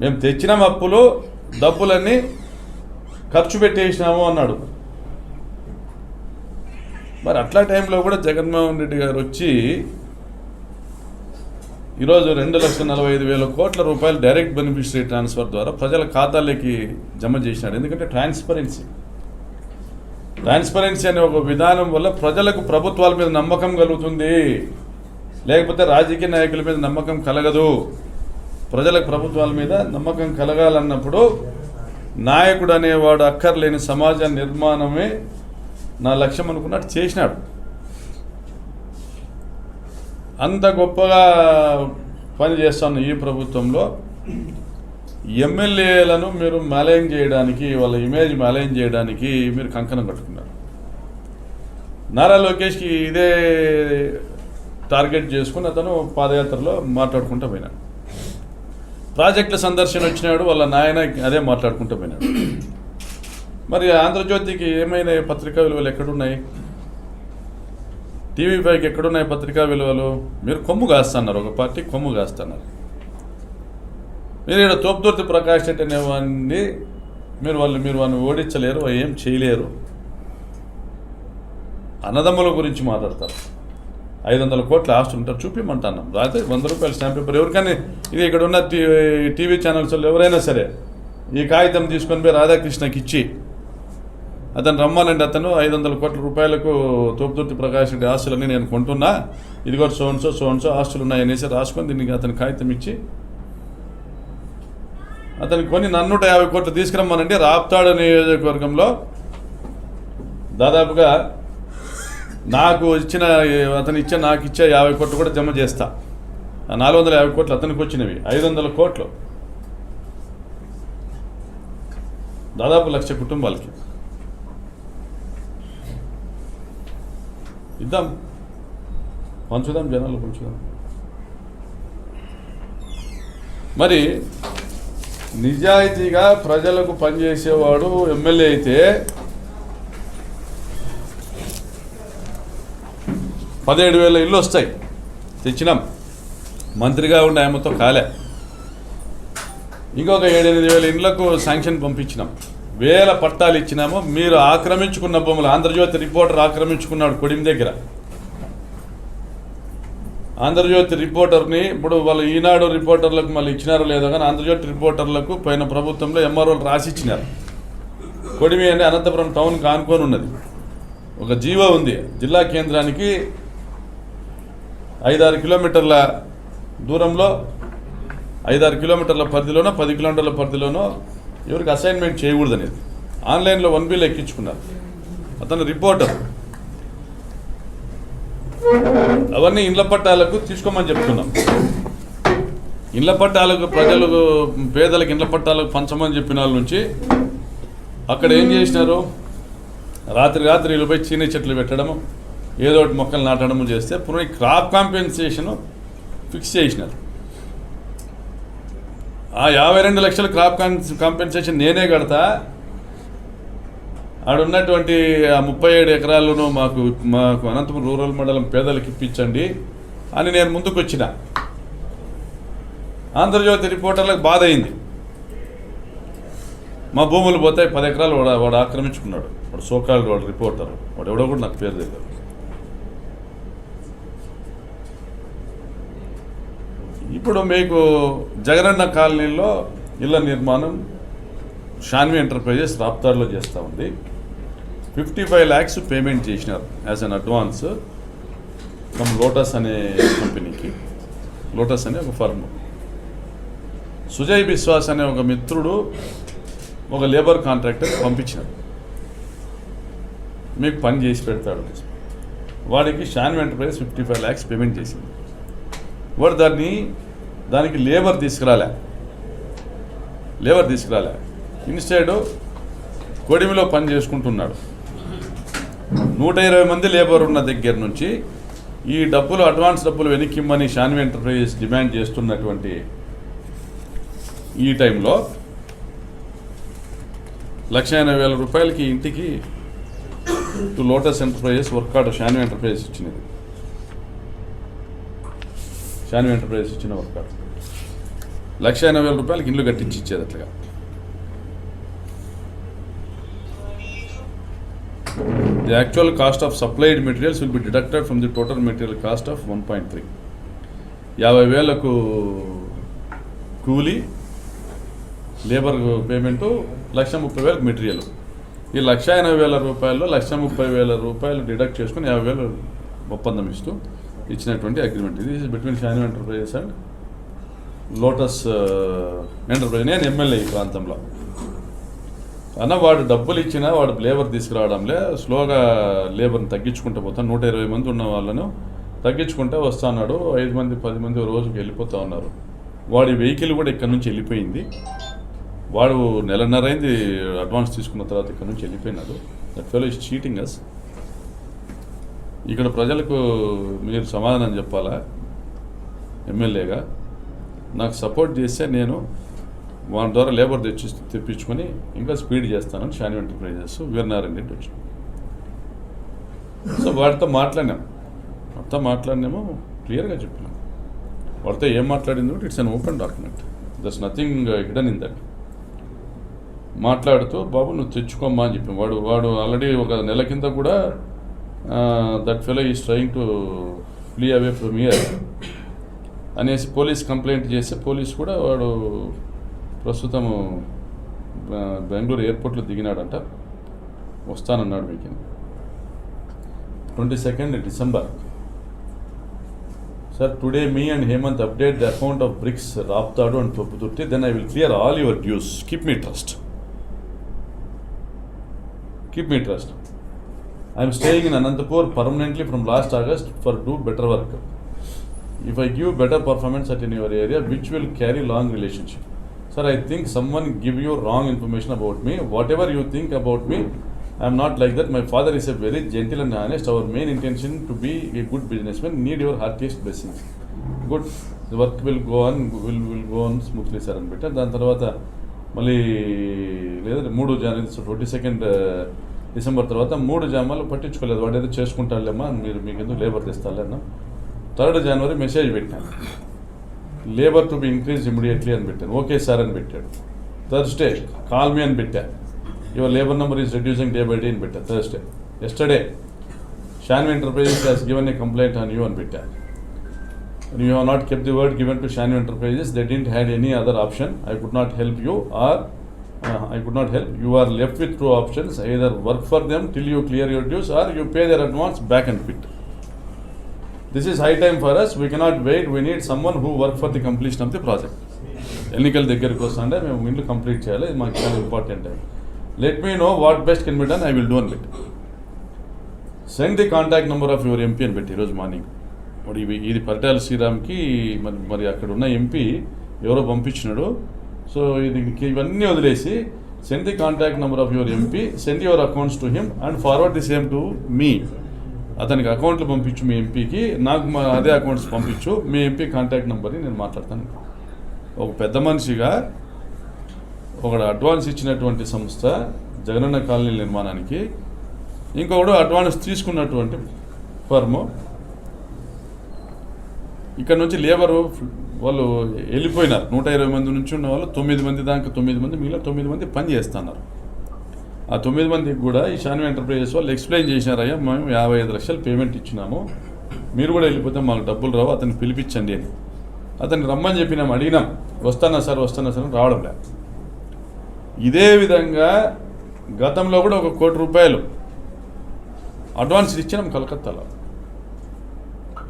మేము తెచ్చినాం అప్పులు, డబ్బులన్నీ ఖర్చు పెట్టేసినాము అన్నాడు. మరి అట్లా టైంలో కూడా జగన్మోహన్ రెడ్డి గారు వచ్చి ఈరోజు 2,45,000 కోట్ల రూపాయలు డైరెక్ట్ బెనిఫిషరీ ట్రాన్స్ఫర్ ద్వారా ప్రజల ఖాతాల్లోకి జమ చేసినాడు. ఎందుకంటే ట్రాన్స్పరెన్సీ అనే ఒక విధానం వల్ల ప్రజలకు ప్రభుత్వాల మీద నమ్మకం కలుగుతుంది, లేకపోతే రాజకీయ నాయకుల మీద నమ్మకం కలగదు. ప్రజలకు ప్రభుత్వాల మీద నమ్మకం కలగాలన్నప్పుడు నాయకుడు అనేవాడు అక్కర్లేని సమాజ నిర్మాణమే నా లక్ష్యం అనుకున్నట్టు చేసినాడు. అంత గొప్పగా పనిచేస్తున్న ఈ ప్రభుత్వంలో ఎమ్మెల్యేలను మీరు మ్యాలైన్ చేయడానికి, వాళ్ళ ఇమేజ్ మ్యాలైన్ చేయడానికి మీరు కంకణం కట్టుకున్నారు. నారా లోకేష్కి ఇదే టార్గెట్ చేసుకుని అతను పాదయాత్రలో మాట్లాడుకుంటూ పోయినాడు. ప్రాజెక్టుల సందర్శన వచ్చినాడు, వాళ్ళ నాయన అదే మాట్లాడుకుంటూ పోయినాడు. మరి ఆంధ్రజ్యోతికి ఏమైనా పత్రికా విలువలు ఎక్కడున్నాయి? టీవీ5కి ఎక్కడున్నాయి పత్రికా విలువలు? మీరు కొమ్ము కాస్తున్నారు, ఒక పార్టీ కొమ్ము కాస్తున్నారు. మీరు ఇక్కడ తోపుదుర్తి ప్రకాష్ రెడ్డి అనేవాడిని మీరు వాడిని ఓడించలేరు, ఏం చేయలేరు. అన్నదమ్ముల గురించి మాట్లాడతారు. 500 కోట్ల ఆస్తులు ఉంటారు, చూపిమంటున్నాం. రాత్రి 100 రూపాయల స్టాంప్ పేపర్ ఎవరికైనా, ఇది ఇక్కడ ఉన్న టీవీ ఛానల్స్ వాళ్ళు ఎవరైనా సరే ఈ కాగితం తీసుకొని పోయి రాధాకృష్ణకి ఇచ్చి అతను రమ్మానండి, అతను 500 కోట్ల రూపాయలకు తోపుదుర్తి ప్రకాష్ రెడ్డి ఆస్తులన్నీ నేను కొంటున్నా, ఇది కూడా సోన్సో ఆస్తులు ఉన్నాయనేసి రాసుకొని దీనికి అతని కాగితం ఇచ్చి అతనికి కొని 150 కోట్లు తీసుకురమ్మానంటే రాప్తాడు నియోజకవర్గంలో దాదాపుగా నాకు ఇచ్చే 50 కోట్లు కూడా జమ చేస్తా. 450 కోట్లు అతనికి వచ్చినవి, 500 కోట్లు దాదాపు 1,00,000 కుటుంబాలకి ఇద్దాం, పంచుదాం, జనాలు పంచుదాం. మరి నిజాయితీగా ప్రజలకు పనిచేసేవాడు ఎమ్మెల్యే అయితే 17,000 ఇళ్ళు వస్తాయి, తెచ్చినాం. మంత్రిగా ఉండే ఆయనతో కాలే. ఇంకొక 7,000-8,000 ఇళ్లకు శాంక్షన్ పంపించినాం. 1000 పట్టాలు ఇచ్చినాము. మీరు ఆక్రమించుకున్న భూములు ఆంధ్రజ్యోతి రిపోర్టర్ ఆక్రమించుకున్నాడు కొడిమి దగ్గర. ఆంధ్రజ్యోతి రిపోర్టర్ని ఇప్పుడు వాళ్ళు ఈనాడు రిపోర్టర్లకు మళ్ళీ ఇచ్చినారో లేదో కానీ ఆంధ్రజ్యోతి రిపోర్టర్లకు పైన ప్రభుత్వంలో ఎంఆర్ఓలు రాసి ఇచ్చినారు. కొడిమి అంటే అనంతపురం టౌన్కి ఆనుకొని ఉన్నది. ఒక జీవో ఉంది. జిల్లా కేంద్రానికి 5-6 కిలోమీటర్ల దూరంలో, 5-6 కిలోమీటర్ల పరిధిలోనో 10 కిలోమీటర్ల పరిధిలోనో ఎవరికి అసైన్మెంట్ చేయకూడదు అనేది ఆన్లైన్లో 1 బిల్ ఎక్కించుకున్నారు. అతను రిపోర్టర్. అవన్నీ ఇండ్ల పట్టాలకు తీసుకోమని చెప్తున్నాం. ఇండ్ల పట్టాలకు ప్రజలకు, పేదలకు ఇండ్ల పట్టాలకు పంచమని చెప్పిన వాళ్ళ నుంచి అక్కడ ఏం చేసినారు? రాత్రి వీళ్ళపై చీనీ చెట్లు పెట్టడము, ఏదో ఒకటి మొక్కలు నాటడము చేస్తే పునః క్రాప్ కాంపెన్సేషన్ ఫిక్స్ చేసినారు. ఆ 52 లక్షల క్రాప్ కాంపెన్సేషన్ నేనే కడతా, ఆడున్నటువంటి ఆ 37 ఎకరాలను మాకు అనంతపురం రూరల్ మండలం పేదలకు ఇప్పించండి అని నేను ముందుకు వచ్చిన. ఆంధ్రజ్యోతి రిపోర్టర్లకు బాధ అయింది. మా భూములు పోతాయి, 10 ఎకరాలు వాడు ఆక్రమించుకున్నాడు. వాడు సోకాల్డ్ వాడు రిపోర్టర్, వాడు ఎవడో కూడా నాకు పేరు తెలియదు. ఇప్పుడు మీకు జగనన్న కాలనీలో ఇళ్ల నిర్మాణం షాన్వి ఎంటర్ప్రైజెస్ రాప్తాడులో చేస్తూ ఉంది. 55 lakhs పేమెంట్ చేసినారు as an advance from lotus అనే కంపెనీకి. లోటస్ అనే ఒక ఫర్మ్. సుజయ్ బిశ్వాస్ అనే ఒక మిత్రుడు ఒక లేబర్ కాంట్రాక్టర్ పంపించినాడు, మీకు పని చేసి పెడతాడు. వాడికి షాన్వి ఎంటర్ప్రైజెస్ 55 lakhs పేమెంట్ చేసింది. వాడు దానికి లేబర్ తీసుకురాలే. ఇన్స్టెడ్ కొడిమిలో పని చేసుకుంటున్నాడు. 120 మంది లేబర్ ఉన్న దగ్గర నుంచి ఈ డబ్బులు, అడ్వాన్స్ డబ్బులు వెనక్కిమ్మని షాన్వి ఎంటర్ప్రైజెస్ డిమాండ్ చేస్తున్నటువంటి ఈ టైంలో 1,80,000 రూపాయలకి ఇంటికి to lotus enterprises work order Shanvi enterprises ఇచ్చినది. షాన్వి ఎంటర్ప్రైజెస్ ఇచ్చిన వర్క్ ఆర్డర్ 1,80,000 రూపాయలకి ఇల్లు కట్టించి ఇచ్చేది. అట్లా the actual cost of supplied materials will be deducted from the total material cost of 1.3. 50,000కు కూలీ, లేబర్ పేమెంటు, 1,30,000 మెటీరియల్. ఈ 1,80,000 రూపాయల్లో 1,30,000 రూపాయలు డిడక్ట్ చేసుకుని 50,000 ఒప్పందం ఇస్తూ ఇచ్చినటువంటి అగ్రిమెంట్. ఇది between Shanvi enterprises and lotus enterprise. నేను ఎమ్మెల్యే ఈ ప్రాంతంలో. అన్న వాడు డబ్బులు ఇచ్చినా వాడు లేబర్ తీసుకురావడంలే, స్లోగా లేబర్ని తగ్గించుకుంటూ పోతాను. 120 మంది ఉన్న వాళ్ళను తగ్గించుకుంటే వస్తున్నాడు. 5 మంది 10 మంది రోజుకి వెళ్ళిపోతూ ఉన్నారు. వాడి వెహికల్ కూడా ఇక్కడ నుంచి వెళ్ళిపోయింది. వాడు నెలన్నర అయింది అడ్వాన్స్ తీసుకున్న తర్వాత ఇక్కడ నుంచి వెళ్ళిపోయినాడు. దట్ ఫెలో ఈస్ చీటింగ్ అస్. ఇక్కడ ప్రజలకు మీరు సమాధానం చెప్పాలా? ఎమ్మెల్యేగా నాకు సపోర్ట్ చేస్తే నేను వాని ద్వారా లేబర్ తెప్పించుకొని ఇంకా స్పీడ్ చేస్తానని షాన్వి ఎంటర్ప్రైజెస్ వీరనారాయణ రెడ్డి వచ్చిన. సో వాడితో మాట్లాడినామో క్లియర్గా చెప్పినాం. వాడితో ఏం మాట్లాడింది కూడా it's an open document. That's nothing hidden in that. మాట్లాడుతూ బాబు నువ్వు తెచ్చుకోమ్మా అని చెప్పాను. వాడు ఆల్రెడీ ఒక నెల కింద కూడా that fellow is trying to flea away from here అనేసి పోలీస్ కంప్లైంట్ చేస్తే పోలీస్ కూడా వాడు ప్రస్తుతము బెంగళూరు ఎయిర్పోర్ట్లో దిగినాడంట. వస్తానన్నాడు మీకు 22nd December. Sir, today me and Hemant update the account of bricks Raptadu and Topputurti, then I will clear all your dues. Keep me trust. I am staying in Anantapur permanently from last August for do better work. If I give better performance at in your area, which will carry long relationship. Sir, I think someone give you wrong information about me. Whatever you think about me, I am not like that. My father is a very gentle and honest. Our main intention to be a good businessman. Need your heartiest blessings. Good. The work will go on smoothly, sir. And better. దాని తర్వాత మళ్ళీ లేదా 3 January 22nd December తర్వాత 3 జామాలు పట్టించుకోలేదు. వాడు ఏదో చేసుకుంటాడులేమ్మా, మీకు ఎందుకు లేబర్ తెస్తాలే అన్న. 3rd January మెసేజ్ పెట్టాను, labour to be increase immediately అని పెట్టాను. ఓకే సార్ అని పెట్టాడు. థర్స్డే కాల్ మీ అని పెట్టా, your labour number is reducing day by day అని పెట్టా. Thursday yesterday Shanvi Enterprises has given a complaint on you అని పెట్టా. You have not kept the word given to Shanvi Enterprises. They didn't had any other option. I could not help you or I could not help. You are left with 2 options. Either work for them till you clear your dues or you pay their advance back and quit. This is high time for us. We cannot wait. We need someone who work for the completion of the project. ఎన్నికల దగ్గరికి వస్తుంటే మేము ఇల్లు కంప్లీట్ చేయాలి, ఇది మాకు చాలా important time. Let me know what best can be done, I will do అని పెట్టి send the contact number of your MP అని పెట్టి ఈరోజు మార్నింగ్. మరి ఇది పరిటాల శ్రీరామ్కి మరి అక్కడ ఉన్న ఎంపీ ఎవరో పంపించినాడు. సో ఇది ఇవన్నీ వదిలేసి send the contact number of your MP, send your accounts to him and forward the same to me. అతనికి అకౌంట్లు పంపించు మీ ఎంపీకి, నాకు అదే అకౌంట్స్ పంపించు. మీ ఎంపీ కాంటాక్ట్ నెంబర్ని నేను మాట్లాడతాను. ఒక పెద్ద మనిషిగా ఒకడు అడ్వాన్స్ ఇచ్చినటువంటి సంస్థ జగనన్న కాలనీ నిర్మాణానికి, ఇంకొకడు అడ్వాన్స్ తీసుకున్నటువంటి ఫర్ము. ఇక్కడ నుంచి లేబరు వాళ్ళు వెళ్ళిపోయినారు. 120 మంది నుంచి ఉన్న వాళ్ళు 9 మంది దాకా 9 మంది మిగిలిన 9 మంది పని చేస్తున్నారు. ఆ 9 మందికి కూడా ఈ షాన్వి ఎంటర్ప్రైజెస్ వాళ్ళు ఎక్స్ప్లెయిన్ చేసినారయ్యా, మేము 55 లక్షలు పేమెంట్ ఇచ్చినాము, మీరు కూడా వెళ్ళిపోతే మాకు డబ్బులు రావు, అతన్ని పిలిపించండి అని. అతన్ని రమ్మని చెప్పినాము, అడిగినాం, వస్తానా సార్ అని రావడం లేదు. ఇదే విధంగా గతంలో కూడా 1 కోటి రూపాయలు అడ్వాన్స్ ఇచ్చినాం కలకత్తాలో.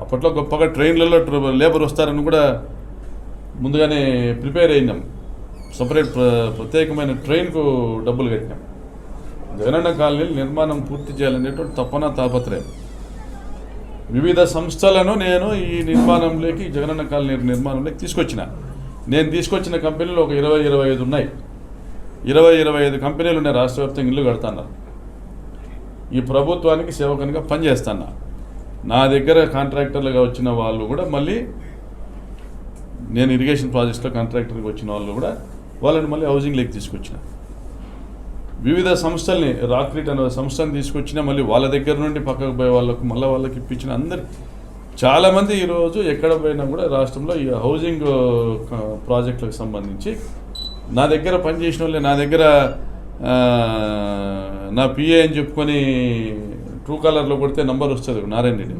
అప్పట్లో గొప్పగా ట్రైన్లలో లేబర్ వస్తారని కూడా ముందుగానే ప్రిపేర్ అయినాం. సపరేట్ ప్రత్యేకమైన ట్రైన్కు డబ్బులు కట్టినాం. జగనన్న కాలనీలు నిర్మాణం పూర్తి చేయాలనేటువంటి తపన తాపత్రయం. వివిధ సంస్థలను నేను ఈ నిర్మాణంలోకి, జగనన్న కాలనీ నిర్మాణంలోకి తీసుకొచ్చిన. నేను తీసుకొచ్చిన కంపెనీలు ఒక 20-25 ఉన్నాయి. 20-25 కంపెనీలు ఉన్నాయి రాష్ట్ర వ్యాప్తంగా ఇల్లు కడతాన్నారు. ఈ ప్రభుత్వానికి సేవకునిగా పనిచేస్తాను. నా దగ్గర కాంట్రాక్టర్లుగా వచ్చిన వాళ్ళు కూడా మళ్ళీ నేను ఇరిగేషన్ ప్రాజెక్ట్స్లో కాంట్రాక్టర్గా వచ్చిన వాళ్ళు కూడా వాళ్ళని మళ్ళీ హౌసింగ్ లేక్ తీసుకొచ్చిన. వివిధ సంస్థల్ని, రాక్రీట్ అనే సంస్థని తీసుకొచ్చిన, మళ్ళీ వాళ్ళ దగ్గర నుండి పక్కకు పోయే వాళ్ళకి ఇప్పించిన అందరి చాలామంది ఈరోజు ఎక్కడ పోయినా కూడా రాష్ట్రంలో ఈ హౌసింగ్ ప్రాజెక్టులకు సంబంధించి నా దగ్గర పనిచేసిన వాళ్ళే, నా దగ్గర నా పిఏ అని చెప్పుకొని ట్రూ కాలర్లో కొడితే నంబర్ వస్తుంది, నారాయణ రెడ్డి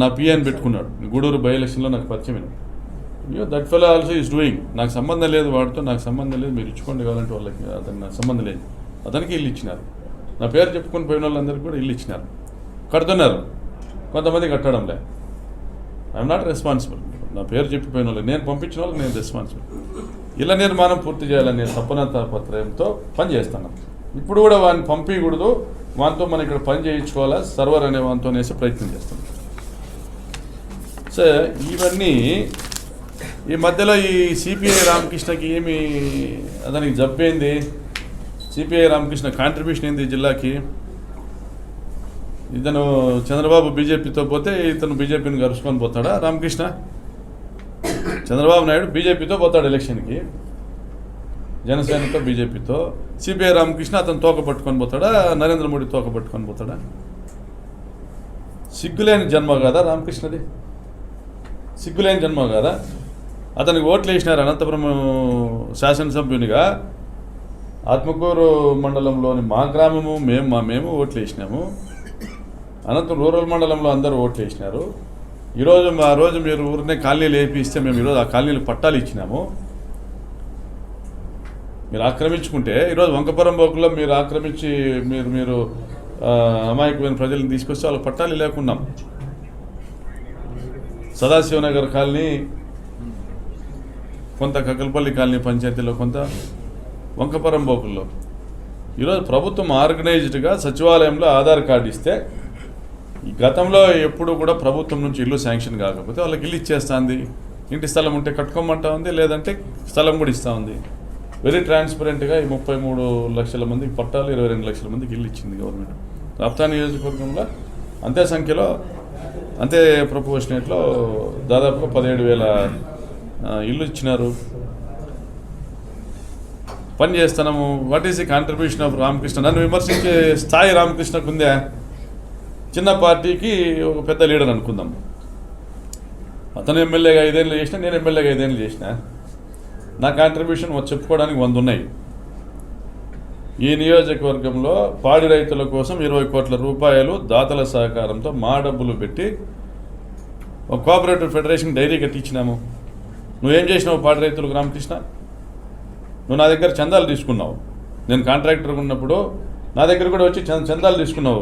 నా పిఏ అని పెట్టుకున్నాడు. గూడూరు బై ఎలక్షన్లో నాకు పరిచయం. That fellow also is doing. నాకు సంబంధం లేదు వాడితో, నాకు సంబంధం లేదు, మీరు ఇచ్చుకోండి కావాలంటే వాళ్ళకి, అతనికి నాకు సంబంధం లేదు. అతనికి ఇల్లు ఇచ్చినారు. నా పేరు చెప్పుకొని పోయిన వాళ్ళందరికీ కూడా ఇల్లు ఇచ్చినారు, కడుతున్నారు. కొంతమంది కట్టడం లే. I'm not responsible. నా పేరు చెప్పిపోయిన వాళ్ళకి, నేను పంపించిన వాళ్ళకి నేను రెస్పాన్సిబుల్. ఇళ్ళ నిర్మాణం పూర్తి చేయాలనే తపనత పత్రంతో పని చేస్తున్నాం. ఇప్పుడు కూడా వాడిని పంపించకూడదు, వానితో మనం ఇక్కడ పని చేయించుకోవాలా, సర్వర్ అనే వానితో వేసే ప్రయత్నం చేస్తున్నాం. సో ఇవన్నీ ఈ మధ్యలో ఈ సిపిఐ రామకృష్ణకి ఏమి అతనికి జబ్బేంది? సిపిఐ రామకృష్ణ కాంట్రిబ్యూషన్ ఏంది జిల్లాకి? ఇతను చంద్రబాబు బీజేపీతో పోతే ఇతను బీజేపీని గరుచుకొని పోతాడా రామకృష్ణ? చంద్రబాబు నాయుడు బీజేపీతో పోతాడు ఎలక్షన్కి, జనసేనతో బీజేపీతో. సిపిఐ రామకృష్ణ అతను తోక పట్టుకొని పోతాడా, నరేంద్ర మోడీ తోక పట్టుకొని పోతాడా? సిగ్గులేని జన్మ కాదా రామకృష్ణది? సిగ్గులేని జన్మ కాదా? అతనికి ఓట్లు వేసినారు అనంతపురం శాసనసభ్యునిగా. ఆత్మకూరు మండలంలోని మా గ్రామము మేము ఓట్లు వేసినాము. అనంతపురం రూరల్ మండలంలో అందరూ ఓట్లు వేసినారు. ఆ రోజు మీరు ఊరినే కాలనీలు వేపిస్తే మేము ఈరోజు ఆ కాలనీలు పట్టాలు ఇచ్చినాము. మీరు ఆక్రమించుకుంటే ఈరోజు వంకపురం బోకుల్లో మీరు ఆక్రమించి మీరు అమాయకమైన ప్రజలను తీసుకొస్తే వాళ్ళకి పట్టాలు లేకున్నాం. సదాశివనగర్ కాలనీ కొంత, కకల్పల్లి కాలనీ పంచాయతీలో కొంత, వంకపురం బోకుల్లో ఈరోజు ప్రభుత్వం ఆర్గనైజ్డ్గా సచివాలయంలో ఆధార్ కార్డు ఇస్తే, ఈ గతంలో ఎప్పుడు కూడా ప్రభుత్వం నుంచి ఇల్లు శాంక్షన్ కాకపోతే వాళ్ళకి ఇల్లు ఇచ్చేస్తుంది. ఇంటి స్థలం ఉంటే కట్టుకోమంటా ఉంది, లేదంటే స్థలం కూడా ఇస్తూ ఉంది. వెరీ ట్రాన్స్పరెంట్గా ఈ 33 లక్షల మందికి పట్టాలు, 22 లక్షల మందికి ఇల్లు ఇచ్చింది గవర్నమెంట్. రాప్తా నియోజకవర్గంలో అంతే సంఖ్యలో, అంతే ప్రపోర్షనేట్లో దాదాపుగా 17,000 ఇల్లు ఇచ్చినారు. పని చేస్తున్నాము. What is the contribution of Ramakrishna? నన్ను విమర్శించే స్థాయి రామకృష్ణకు ఉందా? చిన్న పార్టీకి ఒక పెద్ద లీడర్ అనుకుందాం. అతను ఎమ్మెల్యేగా 5 ఏళ్ళు చేసిన, నేను ఎమ్మెల్యేగా 5 ఏళ్ళు చేసిన. నా కాంట్రిబ్యూషన్ చెప్పుకోవడానికి 100 ఉన్నాయి. ఈ నియోజకవర్గంలో పాడి రైతుల కోసం 20 కోట్ల రూపాయలు దాతల సహకారంతో మా డబ్బులు పెట్టి ఒక కోఆపరేటివ్ ఫెడరేషన్ డైరీ కట్టించినాము. నువ్వేం చేసినావు పాడి రైతులకు రామకృష్ణ? నువ్వు నా దగ్గర చందాలు తీసుకున్నావు. నేను కాంట్రాక్టర్గా ఉన్నప్పుడు నా దగ్గర కూడా వచ్చి చందాలు తీసుకున్నావు.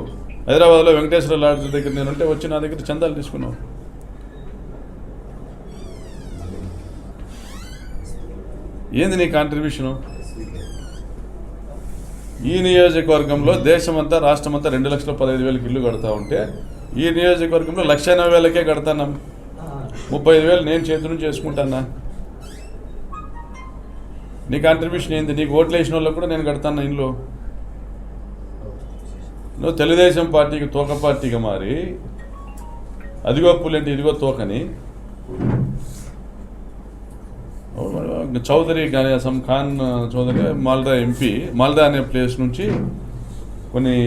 హైదరాబాద్లో వెంకటేశ్వర లాడ్జ్ దగ్గర నేనుంటే వచ్చి నా దగ్గర చందాలు తీసుకున్నావు. ఏంది నీ కాంట్రిబ్యూషను? ఈ నియోజకవర్గంలో దేశమంతా, రాష్ట్రమంతా 2,15,000 ఇల్లు కడతా ఉంటే ఈ నియోజకవర్గంలో 1,90,000కే కడతాను. 35,000 నేను చేతి నుంచి చేసుకుంటానా? నీ కాంట్రిబ్యూషన్ ఏంది? నీకు ఓట్లు వేసిన వాళ్ళకు కూడా నేను కడతాను ఇంట్లో. నువ్వు తెలుగుదేశం పార్టీకి తోక పార్టీగా మారి అదిగో పులేంటి ఇదిగో తోకని చౌదరి కానీ అసం ఖాన్ చౌదరి మాల్దా ఎంపీ, మాల్దా అనే ప్లేస్ నుంచి కొన్ని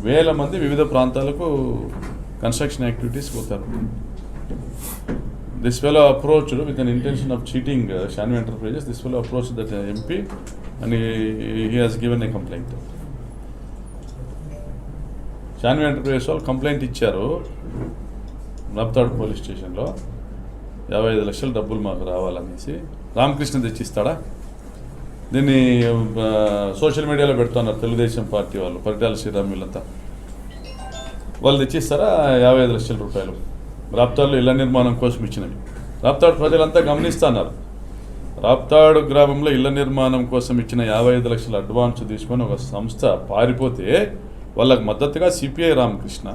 వేల మంది వివిధ ప్రాంతాలకు కన్స్ట్రక్షన్ యాక్టివిటీస్ పోతారు. This fellow approached with an intention of cheating Shanvi enterprises. This fellow approach that MP and he has given a complaint. Shanvi enterprises వాళ్ళు కంప్లైంట్ ఇచ్చారు నబ్తాడ్ పోలీస్ స్టేషన్లో, 55 లక్షల డబ్బులు మాకు రావాలనేసి. రామకృష్ణ తెచ్చిస్తాడా? దీన్ని సోషల్ మీడియాలో పెడుతున్నారు తెలుగుదేశం పార్టీ వాళ్ళు, పరిటాల శ్రీరామ్ వీళ్ళంతా. వాళ్ళు తెచ్చిస్తారా 55 లక్షల రూపాయలు? రాప్తాడులో ఇళ్ల నిర్మాణం కోసం ఇచ్చినవి. రాప్తాడు ప్రజలంతా గమనిస్తున్నారు. రాప్తాడు గ్రామంలో ఇళ్ల నిర్మాణం కోసం ఇచ్చిన 55 లక్షల అడ్వాన్స్ తీసుకొని ఒక సంస్థ పారిపోతే వాళ్ళకు మద్దతుగా సిపిఐ రామకృష్ణ,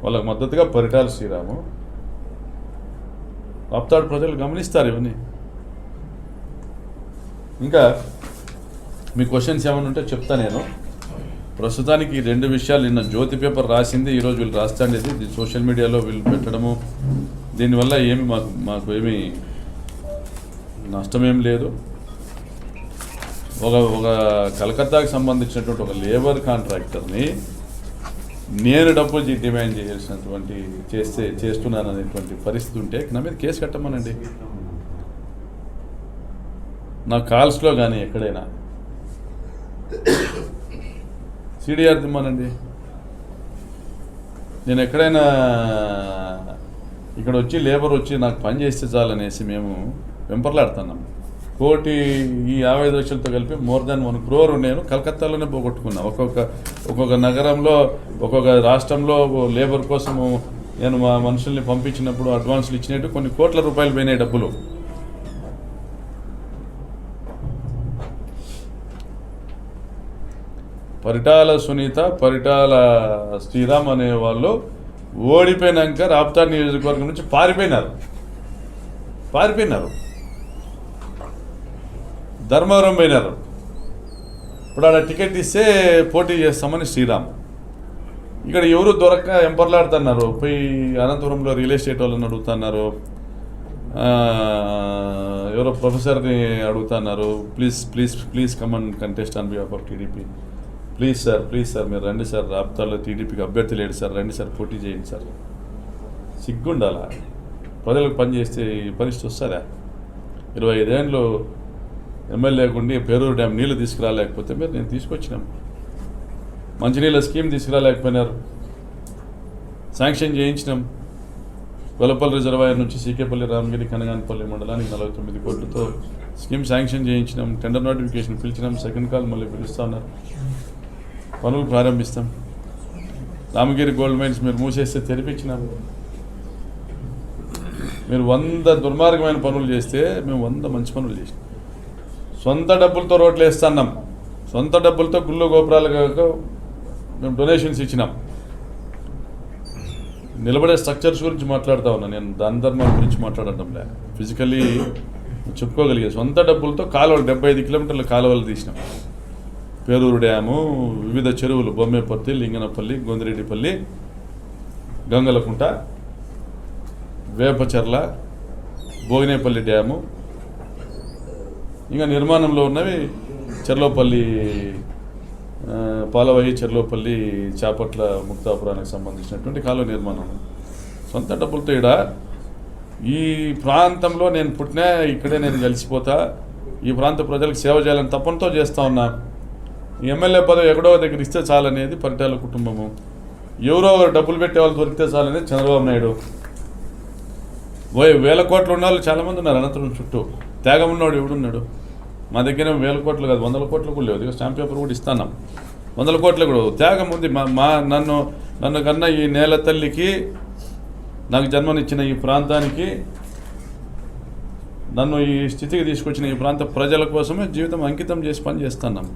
వాళ్ళకు మద్దతుగా పరిటాల శ్రీరాము. రాప్తాడు ప్రజలు గమనిస్తారు ఇవన్నీ. ఇంకా మీ క్వశ్చన్స్ ఏమైనా ఉంటే చెప్తా నేను. ప్రస్తుతానికి ఈ 2 విషయాలు నిన్న జ్యోతి పేపర్ రాసింది, ఈరోజు వీళ్ళు రాస్తాండేది, ఇది సోషల్ మీడియాలో వీళ్ళు పెట్టడము, దీనివల్ల ఏమి మాకు ఏమి నష్టమేం లేదు. ఒక కలకత్తాకి సంబంధించినటువంటి ఒక లేబర్ కాంట్రాక్టర్ని నేను డబ్బులు డిమాండ్ చేయాల్సినటువంటి చేస్తున్నాను అనేటువంటి పరిస్థితి ఉంటే నా మీద కేసు కట్టమనండి. నా కాల్స్లో కానీ ఎక్కడైనా సిడిఆర్ దిమ్మనండి. నేను ఎక్కడైనా ఇక్కడ వచ్చి లేబర్ వచ్చి నాకు పని చేస్తే చాలనేసి మేము వెంపర్లాడుతున్నాం. కోటి ఈ 55 లక్షలతో కలిపి మోర్ దాన్ 1 crore నేను కలకత్తాలోనే పోగొట్టుకున్నా. ఒక్కొక్క నగరంలో ఒక్కొక్క రాష్ట్రంలో లేబర్ కోసము నేను మా మనుషుల్ని పంపించినప్పుడు అడ్వాన్సులు ఇచ్చినట్టు కొన్ని కోట్ల రూపాయలు పోయినాయి డబ్బులు. పరిటాల సునీత, పరిటాల శ్రీరామ్ అనే వాళ్ళు ఓడిపోయినాక రాప్తాడ్ నియోజకవర్గం నుంచి పారిపోయినారు. ధర్మవరం పోయినారు. ఇప్పుడు ఆడ టికెట్ ఇస్తే పోటీ చేస్తామని శ్రీరామ్. ఇక్కడ ఎవరు దొరక్క ఎంపర్లాడుతున్నారు. పోయి అనంతపురంలో రియల్ ఎస్టేట్ వాళ్ళని అడుగుతున్నారు, ఎవరో ప్రొఫెసర్ని అడుగుతున్నారు. Please come and contest on behalf of TDP. Please sir మీరు రండి సార్, రాప్తాల్లో టీడీపీకి అభ్యర్థి లేడు సార్, రండి సార్ పోటీ చేయండి సార్. సిగ్గుండాలా? ప్రజలకు పనిచేస్తే ఈ పరిస్థితి వస్తారా? 25 ఏళ్ళు ఎమ్మెల్యే ఉండి పేరూరు డ్యామ్ నీళ్లు తీసుకురాలేకపోతే మీరు నేను తీసుకొచ్చినాం. మంచినీళ్ళ స్కీమ్ తీసుకురాలేకపోయినారు, శాంక్షన్ చేయించినాం. గొల్లపల్లి రిజర్వాయర్ నుంచి సీకేపల్లి, రామగిరి, కనగానపల్లి మండలానికి 49 కోట్లతో స్కీమ్ శాంక్షన్ చేయించినాం. టెండర్ నోటిఫికేషన్ పిలిచినాం. సెకండ్ కాల్ మళ్ళీ పిలుస్తూ ఉన్నారు. పనులు ప్రారంభిస్తాం. రామగిరి గోల్డ్ మైన్స్ మీరు మూసేస్తే తెరిపించినాము. మీరు 100 దుర్మార్గమైన పనులు చేస్తే మేము 100 మంచి పనులు చేసినాం. సొంత డబ్బులతో రోడ్లు వేస్తున్నాం. సొంత డబ్బులతో గుళ్ళు గోపురాలకు మేము డొనేషన్స్ ఇచ్చినాం. నిలబడే స్ట్రక్చర్స్ గురించి మాట్లాడుతూ ఉన్నా నేను, దాన ధర్మాల గురించి మాట్లాడటం లే. ఫిజికల్లీ చెప్పుకోగలిగే సొంత డబ్బులతో కాలువలు 75 కిలోమీటర్ల కాలువలు తీసినాం. పేరూరు డ్యాము, వివిధ చెరువులు, బొమ్మేపర్తి, లింగనపల్లి, గొందిరెడ్డిపల్లి, గంగలకుంట, వేపచెర్ల, భోగినేపల్లి డ్యాము, ఇంకా నిర్మాణంలో ఉన్నవి చెర్లోపల్లి, పాలవయి, చెర్లోపల్లి, చాపట్ల, ముక్తాపురానికి సంబంధించినటువంటి కాలువ నిర్మాణం. సొంత డబ్బులతో ఈ ప్రాంతంలో నేను పుట్టినా, ఇక్కడే నేను కలిసిపోతా, ఈ ప్రాంత ప్రజలకు సేవ చేయాలని తపనతో చేస్తూ ఉన్నా. ఎమ్మెల్యే పదవి ఎక్కడో దగ్గర ఇస్తే చాలనేది పరిటాల కుటుంబము. ఎవరో డబ్బులు పెట్టే వాళ్ళు దొరికితే చాలనేది చంద్రబాబు నాయుడు. 1000 కోట్లు ఉన్న వాళ్ళు చాలామంది ఉన్నారు అనంతరం చుట్టూ. త్యాగం ఉన్నవాడు ఎవడున్నాడు? మా దగ్గర 1000 కోట్లు కాదు, 100 కోట్లు కూడా లేవు. ఇక స్టాంప్ పేపర్ కూడా ఇస్తున్నాం. 100 కోట్లు కూడా త్యాగం ఉంది. నన్ను కన్నా ఈ నేల తల్లికి, నాకు జన్మనిచ్చిన ఈ ప్రాంతానికి, నన్ను ఈ స్థితికి తీసుకొచ్చిన ఈ ప్రాంత ప్రజల కోసమే జీవితం అంకితం చేసి పని చేస్తున్నాం.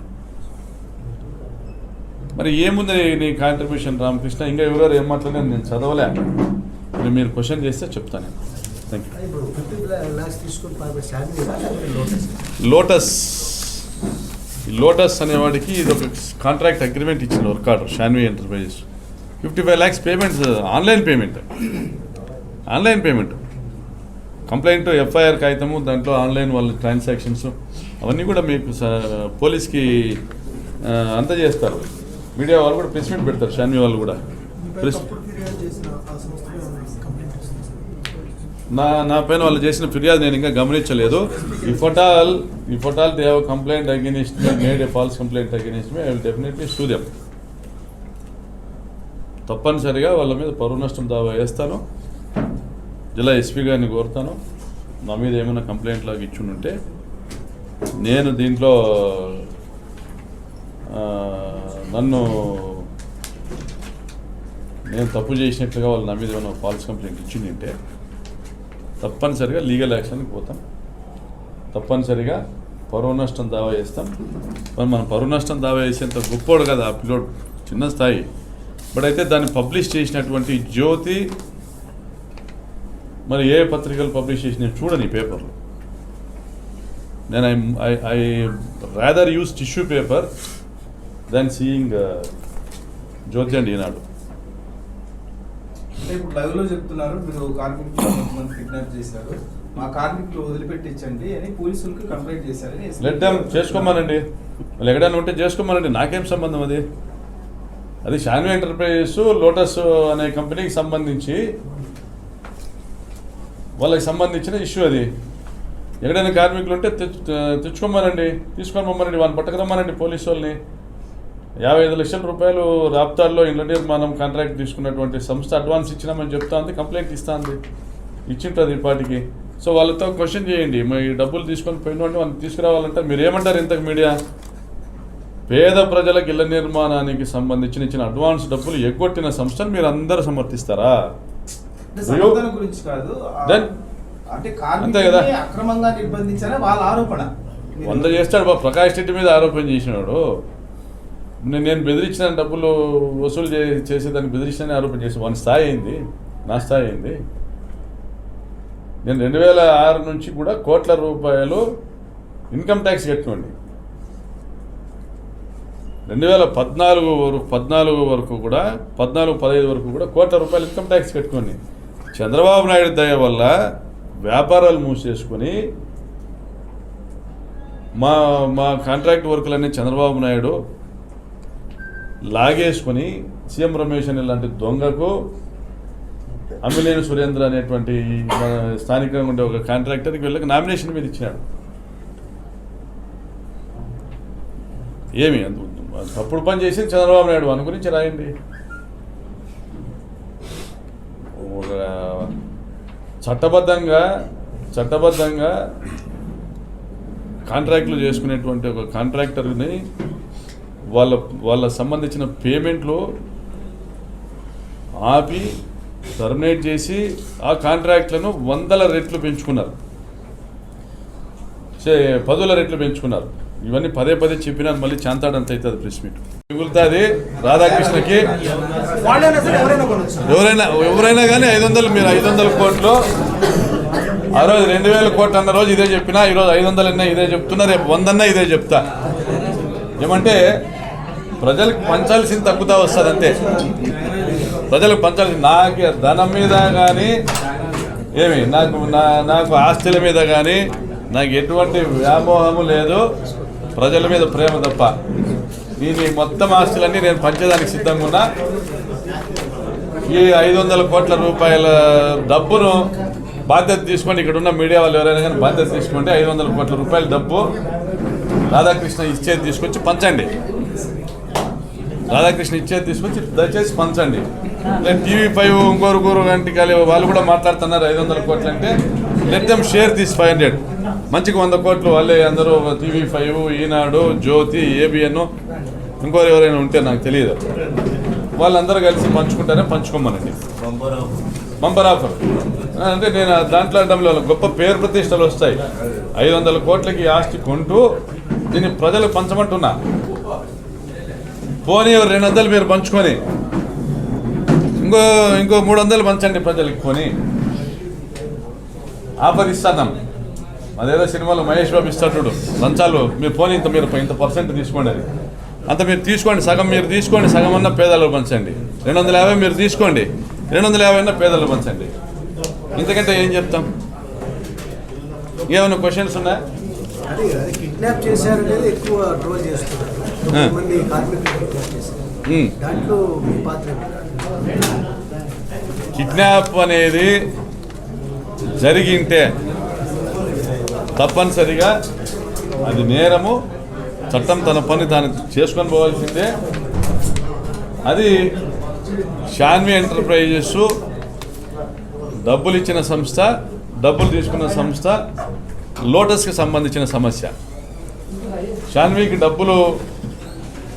మరి ఏముంది నీ కాంట్రిబ్యూషన్ రామకృష్ణ? ఇంకా ఎవరెవరు ఏం మాట్లాడినా నేను చదవలే. మీరు క్వశ్చన్ చేస్తే చెప్తాను. Thank you. లోటస్ అనేవాడికి ఇది ఒక కాంట్రాక్ట్ అగ్రిమెంట్ ఇచ్చిన work order. Shanvi enterprises 55 lakhs payments, online payment. Complaint, FIR కాగితము, దాంట్లో ఆన్లైన్ వాళ్ళ ట్రాన్సాక్షన్స్ అవన్నీ కూడా మీకు పోలీస్కి అందజేస్తారు. మీడియా వాళ్ళు కూడా ప్రెస్ మీట్ పెడతారు. షాన్వి వాళ్ళు కూడా నా పైన వాళ్ళు చేసిన ఫిర్యాదు నేను ఇంకా గమనించలేదు. If at all they have complaint against me, made A falls complaint against me, I will definitely సూ దెమ్. తప్పనిసరిగా వాళ్ళ మీద పరువు నష్టం దావా వేస్తాను. జిల్లా ఎస్పీ గారిని కోరుతాను. నా మీద ఏమైనా కంప్లైంట్ లాగా ఇచ్చుంటే నేను దీంట్లో నేను తప్పు చేసినట్లుగా వాళ్ళు నా మీద ఏమైనా ఫాల్స్ కంప్లైంట్ ఇచ్చిందంటే తప్పనిసరిగా లీగల్ యాక్షన్కి పోతాం. తప్పనిసరిగా పరువు నష్టం దావా వేస్తాం. మరి మనం పరువు నష్టం దావా వేసేంత గొప్పోడు కదా ఆ పిల్లోడు, చిన్న స్థాయి. బట్ అయితే దాన్ని పబ్లిష్ చేసినటువంటి జ్యోతి, మరి ఏ పత్రికలు పబ్లిష్ చేసిన చూడని పేపర్లు. నేను I rather use tissue paper than seeing Jyothi and Eenadu. ఇప్పుడు లైవ్లో చెప్తున్నారు మీరు కార్మికులు కొంతమంది కిడ్నాప్ చేశారు, మా కార్మికులు వదిలిపెట్టించండి అని పోలీసులకు కంప్లైంట్ చేశారని లెట్ దెమ్ చేసుకోమనండి, వాళ్ళు ఎక్కడైనా ఉంటే చేసుకోమనండి, నాకేం సంబంధం అది. అది షాన్వి ఎంటర్ప్రైజెస్ లోటస్ అనే కంపెనీకి సంబంధించి వాళ్ళకి సంబంధించిన ఇష్యూ అది. ఎక్కడైనా కార్మికులు ఉంటే తెచ్చుకోమనండి, తీసుకొని రమ్మనండి, వాళ్ళని పట్టుకురమ్మనండి పోలీసు వాళ్ళని. 55 లక్షల రూపాయలు రాప్తాల్లో ఇళ్ల నిర్మాణం కాంట్రాక్ట్ తీసుకున్నటువంటి సంస్థ అడ్వాన్స్ ఇచ్చినామని చెప్తా ఉంది, కంప్లైంట్ ఇస్తా ఉంది, ఇచ్చింటుంది ఈ పాటికి. సో వాళ్ళతో క్వశ్చన్ చేయండి, ఈ డబ్బులు తీసుకొని పోయినోడిని వాళ్ళని తీసుకురావాలంటే మీరు ఏమంటారు ఇంతకు మీడియా? పేద ప్రజలకు ఇళ్ల నిర్మాణానికి సంబంధించిన అడ్వాన్స్ డబ్బులు ఎగ్గొట్టిన సంస్థను మీరు అందరూ సమర్థిస్తారా? సమర్థన గురించి కాదు, Then? అంటే అంతే కదా. కార్మికుల్ని అక్రమంగా నిర్బంధించారని వాళ్ళ ఆరోపణ. 100 చేస్తాడు బాబు, ప్రకాష్ రెడ్డి మీద ఆరోపణ చేసినాడు. నేను బెదిరించిన డబ్బులు వసూలు చేసేదాన్ని బెదిరించిన ఆరోపణ చేసి వాని స్థాయి అయింది, నా స్థాయి అయింది. నేను 2006 నుంచి కూడా కోట్ల రూపాయలు ఇన్కమ్ ట్యాక్స్ కట్టుకోండి. 2014 వరకు కూడా 14-15 వరకు కూడా కోట్ల రూపాయలు ఇన్కమ్ ట్యాక్స్ కట్టుకోండి. చంద్రబాబు నాయుడు దయ వల్ల వ్యాపారాలు మూసేసుకొని మా కాంట్రాక్ట్ వర్కులన్నీ చంద్రబాబు నాయుడు లాగేసుకొని సీఎం రమేష్ అని లాంటి దొంగకు అమ్మిలేని సురేంద్ర అనేటువంటి మన స్థానికంగా ఉండే ఒక కాంట్రాక్టర్కి వీళ్ళకి నామినేషన్ మీద ఇచ్చినాడు. ఏమి తప్పుడు పని చేసింది చంద్రబాబు నాయుడు, అని గురించి రాయండి. ఒక చట్టబద్ధంగా కాంట్రాక్టులు చేసుకునేటువంటి ఒక కాంట్రాక్టర్ని వాళ్ళ సంబంధించిన పేమెంట్లు ఆపి టర్మినేట్ చేసి ఆ కాంట్రాక్ట్లను 100 రెట్లు పెంచుకున్నారు, 10 రెట్లు పెంచుకున్నారు. ఇవన్నీ పదే చెప్పినాను, మళ్ళీ చాంతాడంత అవుతుంది ప్రెస్ మీట్ మిగులుతుంది. రాధాకృష్ణకి ఎవరైనా కానీ 500, మీరు 500 కోట్లు ఆ రోజు 2000 కోట్లు అన్న రోజు ఇదే చెప్పినా, ఈరోజు 500 అన్నా ఇదే చెప్తున్నా, రేపు 100 అన్నా ఇదే చెప్తా. ఏమంటే ప్రజలకు పంచాల్సింది తగ్గుతా వస్తుంది అంతే. ప్రజలకు పంచాల్సింది, నాకు ధనం మీద కానీ ఏమి నాకు ఆస్తుల మీద కానీ నాకు ఎటువంటి వ్యామోహము లేదు, ప్రజల మీద ప్రేమ తప్ప. నేను మొత్తం ఆస్తులన్నీ నేను పంచేదానికి సిద్ధంగా ఉన్నా. ఈ 500 కోట్ల రూపాయల డబ్బును బాధ్యత తీసుకొని, ఇక్కడ ఉన్న మీడియా వాళ్ళు ఎవరైనా కానీ బాధ్యత తీసుకుంటే 500 కోట్ల రూపాయల డబ్బు రాధాకృష్ణ ఇచ్చేది తీసుకొచ్చి పంచండి. రాధాకృష్ణ ఇచ్చేది తీసుకొచ్చి దయచేసి పంచండి. TV5 ఇంకోరు గంటకి వాళ్ళు కూడా మాట్లాడుతున్నారు 500 కోట్లు అంటే, లెట్ దెమ్ షేర్ దిస్ 500. మంచిగా 100 కోట్లు వాళ్ళే అందరూ, TV5, ఈనాడు, జ్యోతి, ABN, ఇంకోరు ఎవరైనా ఉంటే నాకు తెలియదు, వాళ్ళందరూ కలిసి పంచుకోమనండి. బంపర్ ఆఫర్ అంటే నేను దాంట్లో అడ్డంలో గొప్ప పేరు ప్రతిష్టలు వస్తాయి. 500 కోట్లకి ఆస్తి కొంటూ దీన్ని ప్రజలకు పంచమంటున్నా. పోనీ 200 మీరు పంచుకొని ఇంకో 300 పంచండి ప్రజలకు. పోనీ ఆఫర్ ఇస్తాం, అదేదో సినిమాలో మహేష్ బాబు ఇస్తాడు లంచాలు, మీరు పోనీ మీరు ఇంత పర్సెంట్ తీసుకోండి, అది అంత మీరు తీసుకోండి, సగం మీరు తీసుకోండి, సగం అన్న పేదలకు పంచండి. 250 మీరు తీసుకోండి, 250 అన్న పేదలకు పంచండి. ఇంతకంటే ఏం చెప్తాం? ఏమైనా క్వశ్చన్స్ ఉన్నాయా? అది కిడ్నాప్ చేశారు అనేది ఎక్కువ ట్రోల్ చేస్తున్నారు. మంది కార్మికులు కిడ్నాప్ చేశారు, దాంట్లో మీ పాత్ర. కిడ్నాప్ అనేది జరిగింటే తప్పనిసరిగా అది నేరము, చట్టం తన పని తాను చేసుకొని పోవాల్సిందే. అది షాన్వి ఎంటర్ప్రైజెస్ డబ్బులు ఇచ్చిన సంస్థ, డబ్బులు తీసుకున్న సంస్థ లోటస్కి సంబంధించిన సమస్య. షాన్వికి డబ్బులు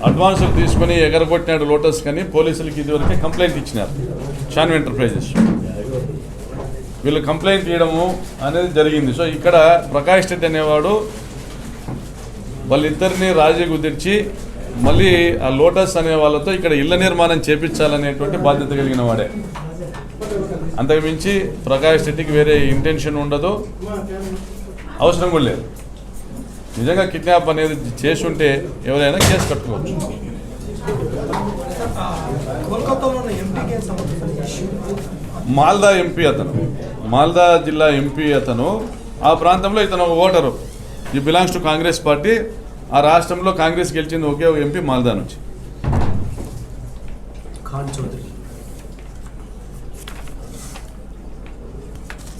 అడ్వాన్సులు తీసుకొని ఎగరగొట్టినాడు లోటస్ కానీ పోలీసులకి ఇదివరకే కంప్లైంట్ ఇచ్చినారు షాన్వి ఎంటర్ప్రైజెస్. వీళ్ళు కంప్లైంట్ చేయడము అనేది జరిగింది. సో ఇక్కడ ప్రకాష్ రెడ్డి అనేవాడు వాళ్ళిద్దరిని రాజీ కుదిర్చి మళ్ళీ ఆ లోటస్ అనే వాళ్ళతో ఇక్కడ ఇళ్ల నిర్మాణం చేపించాలనేటువంటి బాధ్యత కలిగిన వాడే. అంతకుమించి ప్రకాష్ రెడ్డికి వేరే ఇంటెన్షన్ ఉండదు, అవసరం కూడా లేదు. నిజంగా కిడ్నాప్ అనేది చేసి ఉంటే ఎవరైనా కేసు కట్టుకోవచ్చు. మాల్దా ఎంపీ అతను మాల్దా జిల్లా ఎంపీ అతను, ఆ ప్రాంతంలో ఇతను ఒక ఓటరు. ఈ బిలాంగ్స్ టు కాంగ్రెస్ పార్టీ. ఆ రాష్ట్రంలో కాంగ్రెస్ గెలిచింది ఒకే ఒక ఎంపీ మాల్దా నుంచి. ఖాన్ చౌదరి.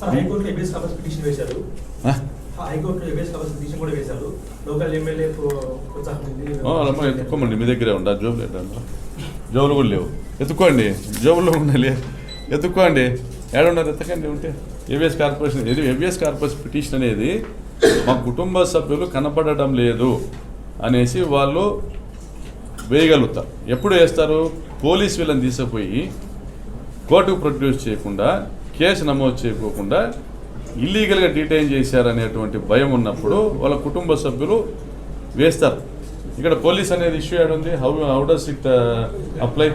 సార్ హైకోర్టులో హెబియస్ కార్పస్ పిటిషన్ వేశారు. ఆ? హైకోర్టులో హెబియస్ కార్పస్ పిటిషన్ కూడా వేశారు. లోకల్ ఎమ్మెల్యే ప్రోత్సాహం ఎత్తుకోమండి, మీ దగ్గరే ఉండ జోబులు ఎట్లా, జోబులు కూడా లేవు, ఎత్తుకోండి, జోబుల్లో ఉండాలి, ఎత్తుక్కోండి, ఏడున్నారు ఎత్తకండి ఉంటే. ఏబిఎస్ కార్పొరేషన్ ఇది ఏబిఎస్ కార్పొరేషన్ పిటిషన్ అనేది మా కుటుంబ సభ్యులు కనపడటం లేదు అనేసి వాళ్ళు వేయగలుగుతారు. ఎప్పుడు వేస్తారు? పోలీస్ వీళ్ళని తీసుకుపోయి కోర్టుకు ప్రొడ్యూస్ చేయకుండా, కేసు నమోదు చేయకోకుండా ఇల్లీగల్గా డిటైన్ చేశారనేటువంటి భయం ఉన్నప్పుడు వాళ్ళ కుటుంబ సభ్యులు వేస్తారు. ఇక్కడ పోలీస్ అనేది ఇష్యూ ఏడుంది? How does it apply?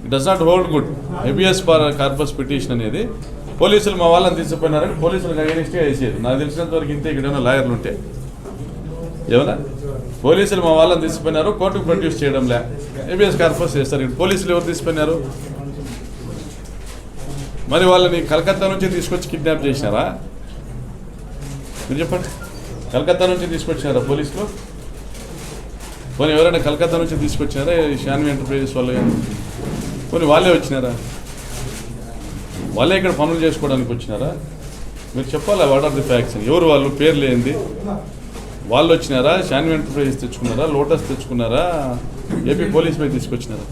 It does not hold good. Habeas corpus petition అనేది పోలీసులు మా వాళ్ళని తీసుకుపోయినారని పోలీసులకు అగెనిస్ట్గా వేసేది. నాకు తెలిసినంత వరకు ఇంతే. ఇక్కడ ఏమైనా లాయర్లు ఉంటే ఏమన్నా పోలీసులు మా వాళ్ళని తీసుకుపోయినారు, కోర్టుకు ప్రొడ్యూస్ చేయడం లే, హెబియస్ కార్పస్ చేస్తారు. ఇక్కడ పోలీసులు ఎవరు తీసుకుపోయినారు? మరి వాళ్ళని కలకత్తా నుంచి తీసుకొచ్చి కిడ్నాప్ చేసినారా? మీరు చెప్పండి. కలకత్తా నుంచి తీసుకొచ్చినారా పోలీసులు? పోనీ ఎవరైనా కలకత్తా నుంచి తీసుకొచ్చినారా షాన్వి ఎంటర్ప్రైజెస్ వాళ్ళు? పోనీ వాళ్ళే వచ్చినారా? వాళ్ళే ఇక్కడ పనులు చేసుకోవడానికి వచ్చినారా? మీరు చెప్పాలా వాట్ ఆర్ ది ఫ్యాక్ట్స్. ఎవరు వాళ్ళు? పేర్లు ఏంది? వాళ్ళు వచ్చినారా? షాన్వి ఎంటర్ప్రైజెస్ తెచ్చుకున్నారా? లోటస్ తెచ్చుకున్నారా? ఏపీ పోలీస్ మీద తీసుకొచ్చినారా?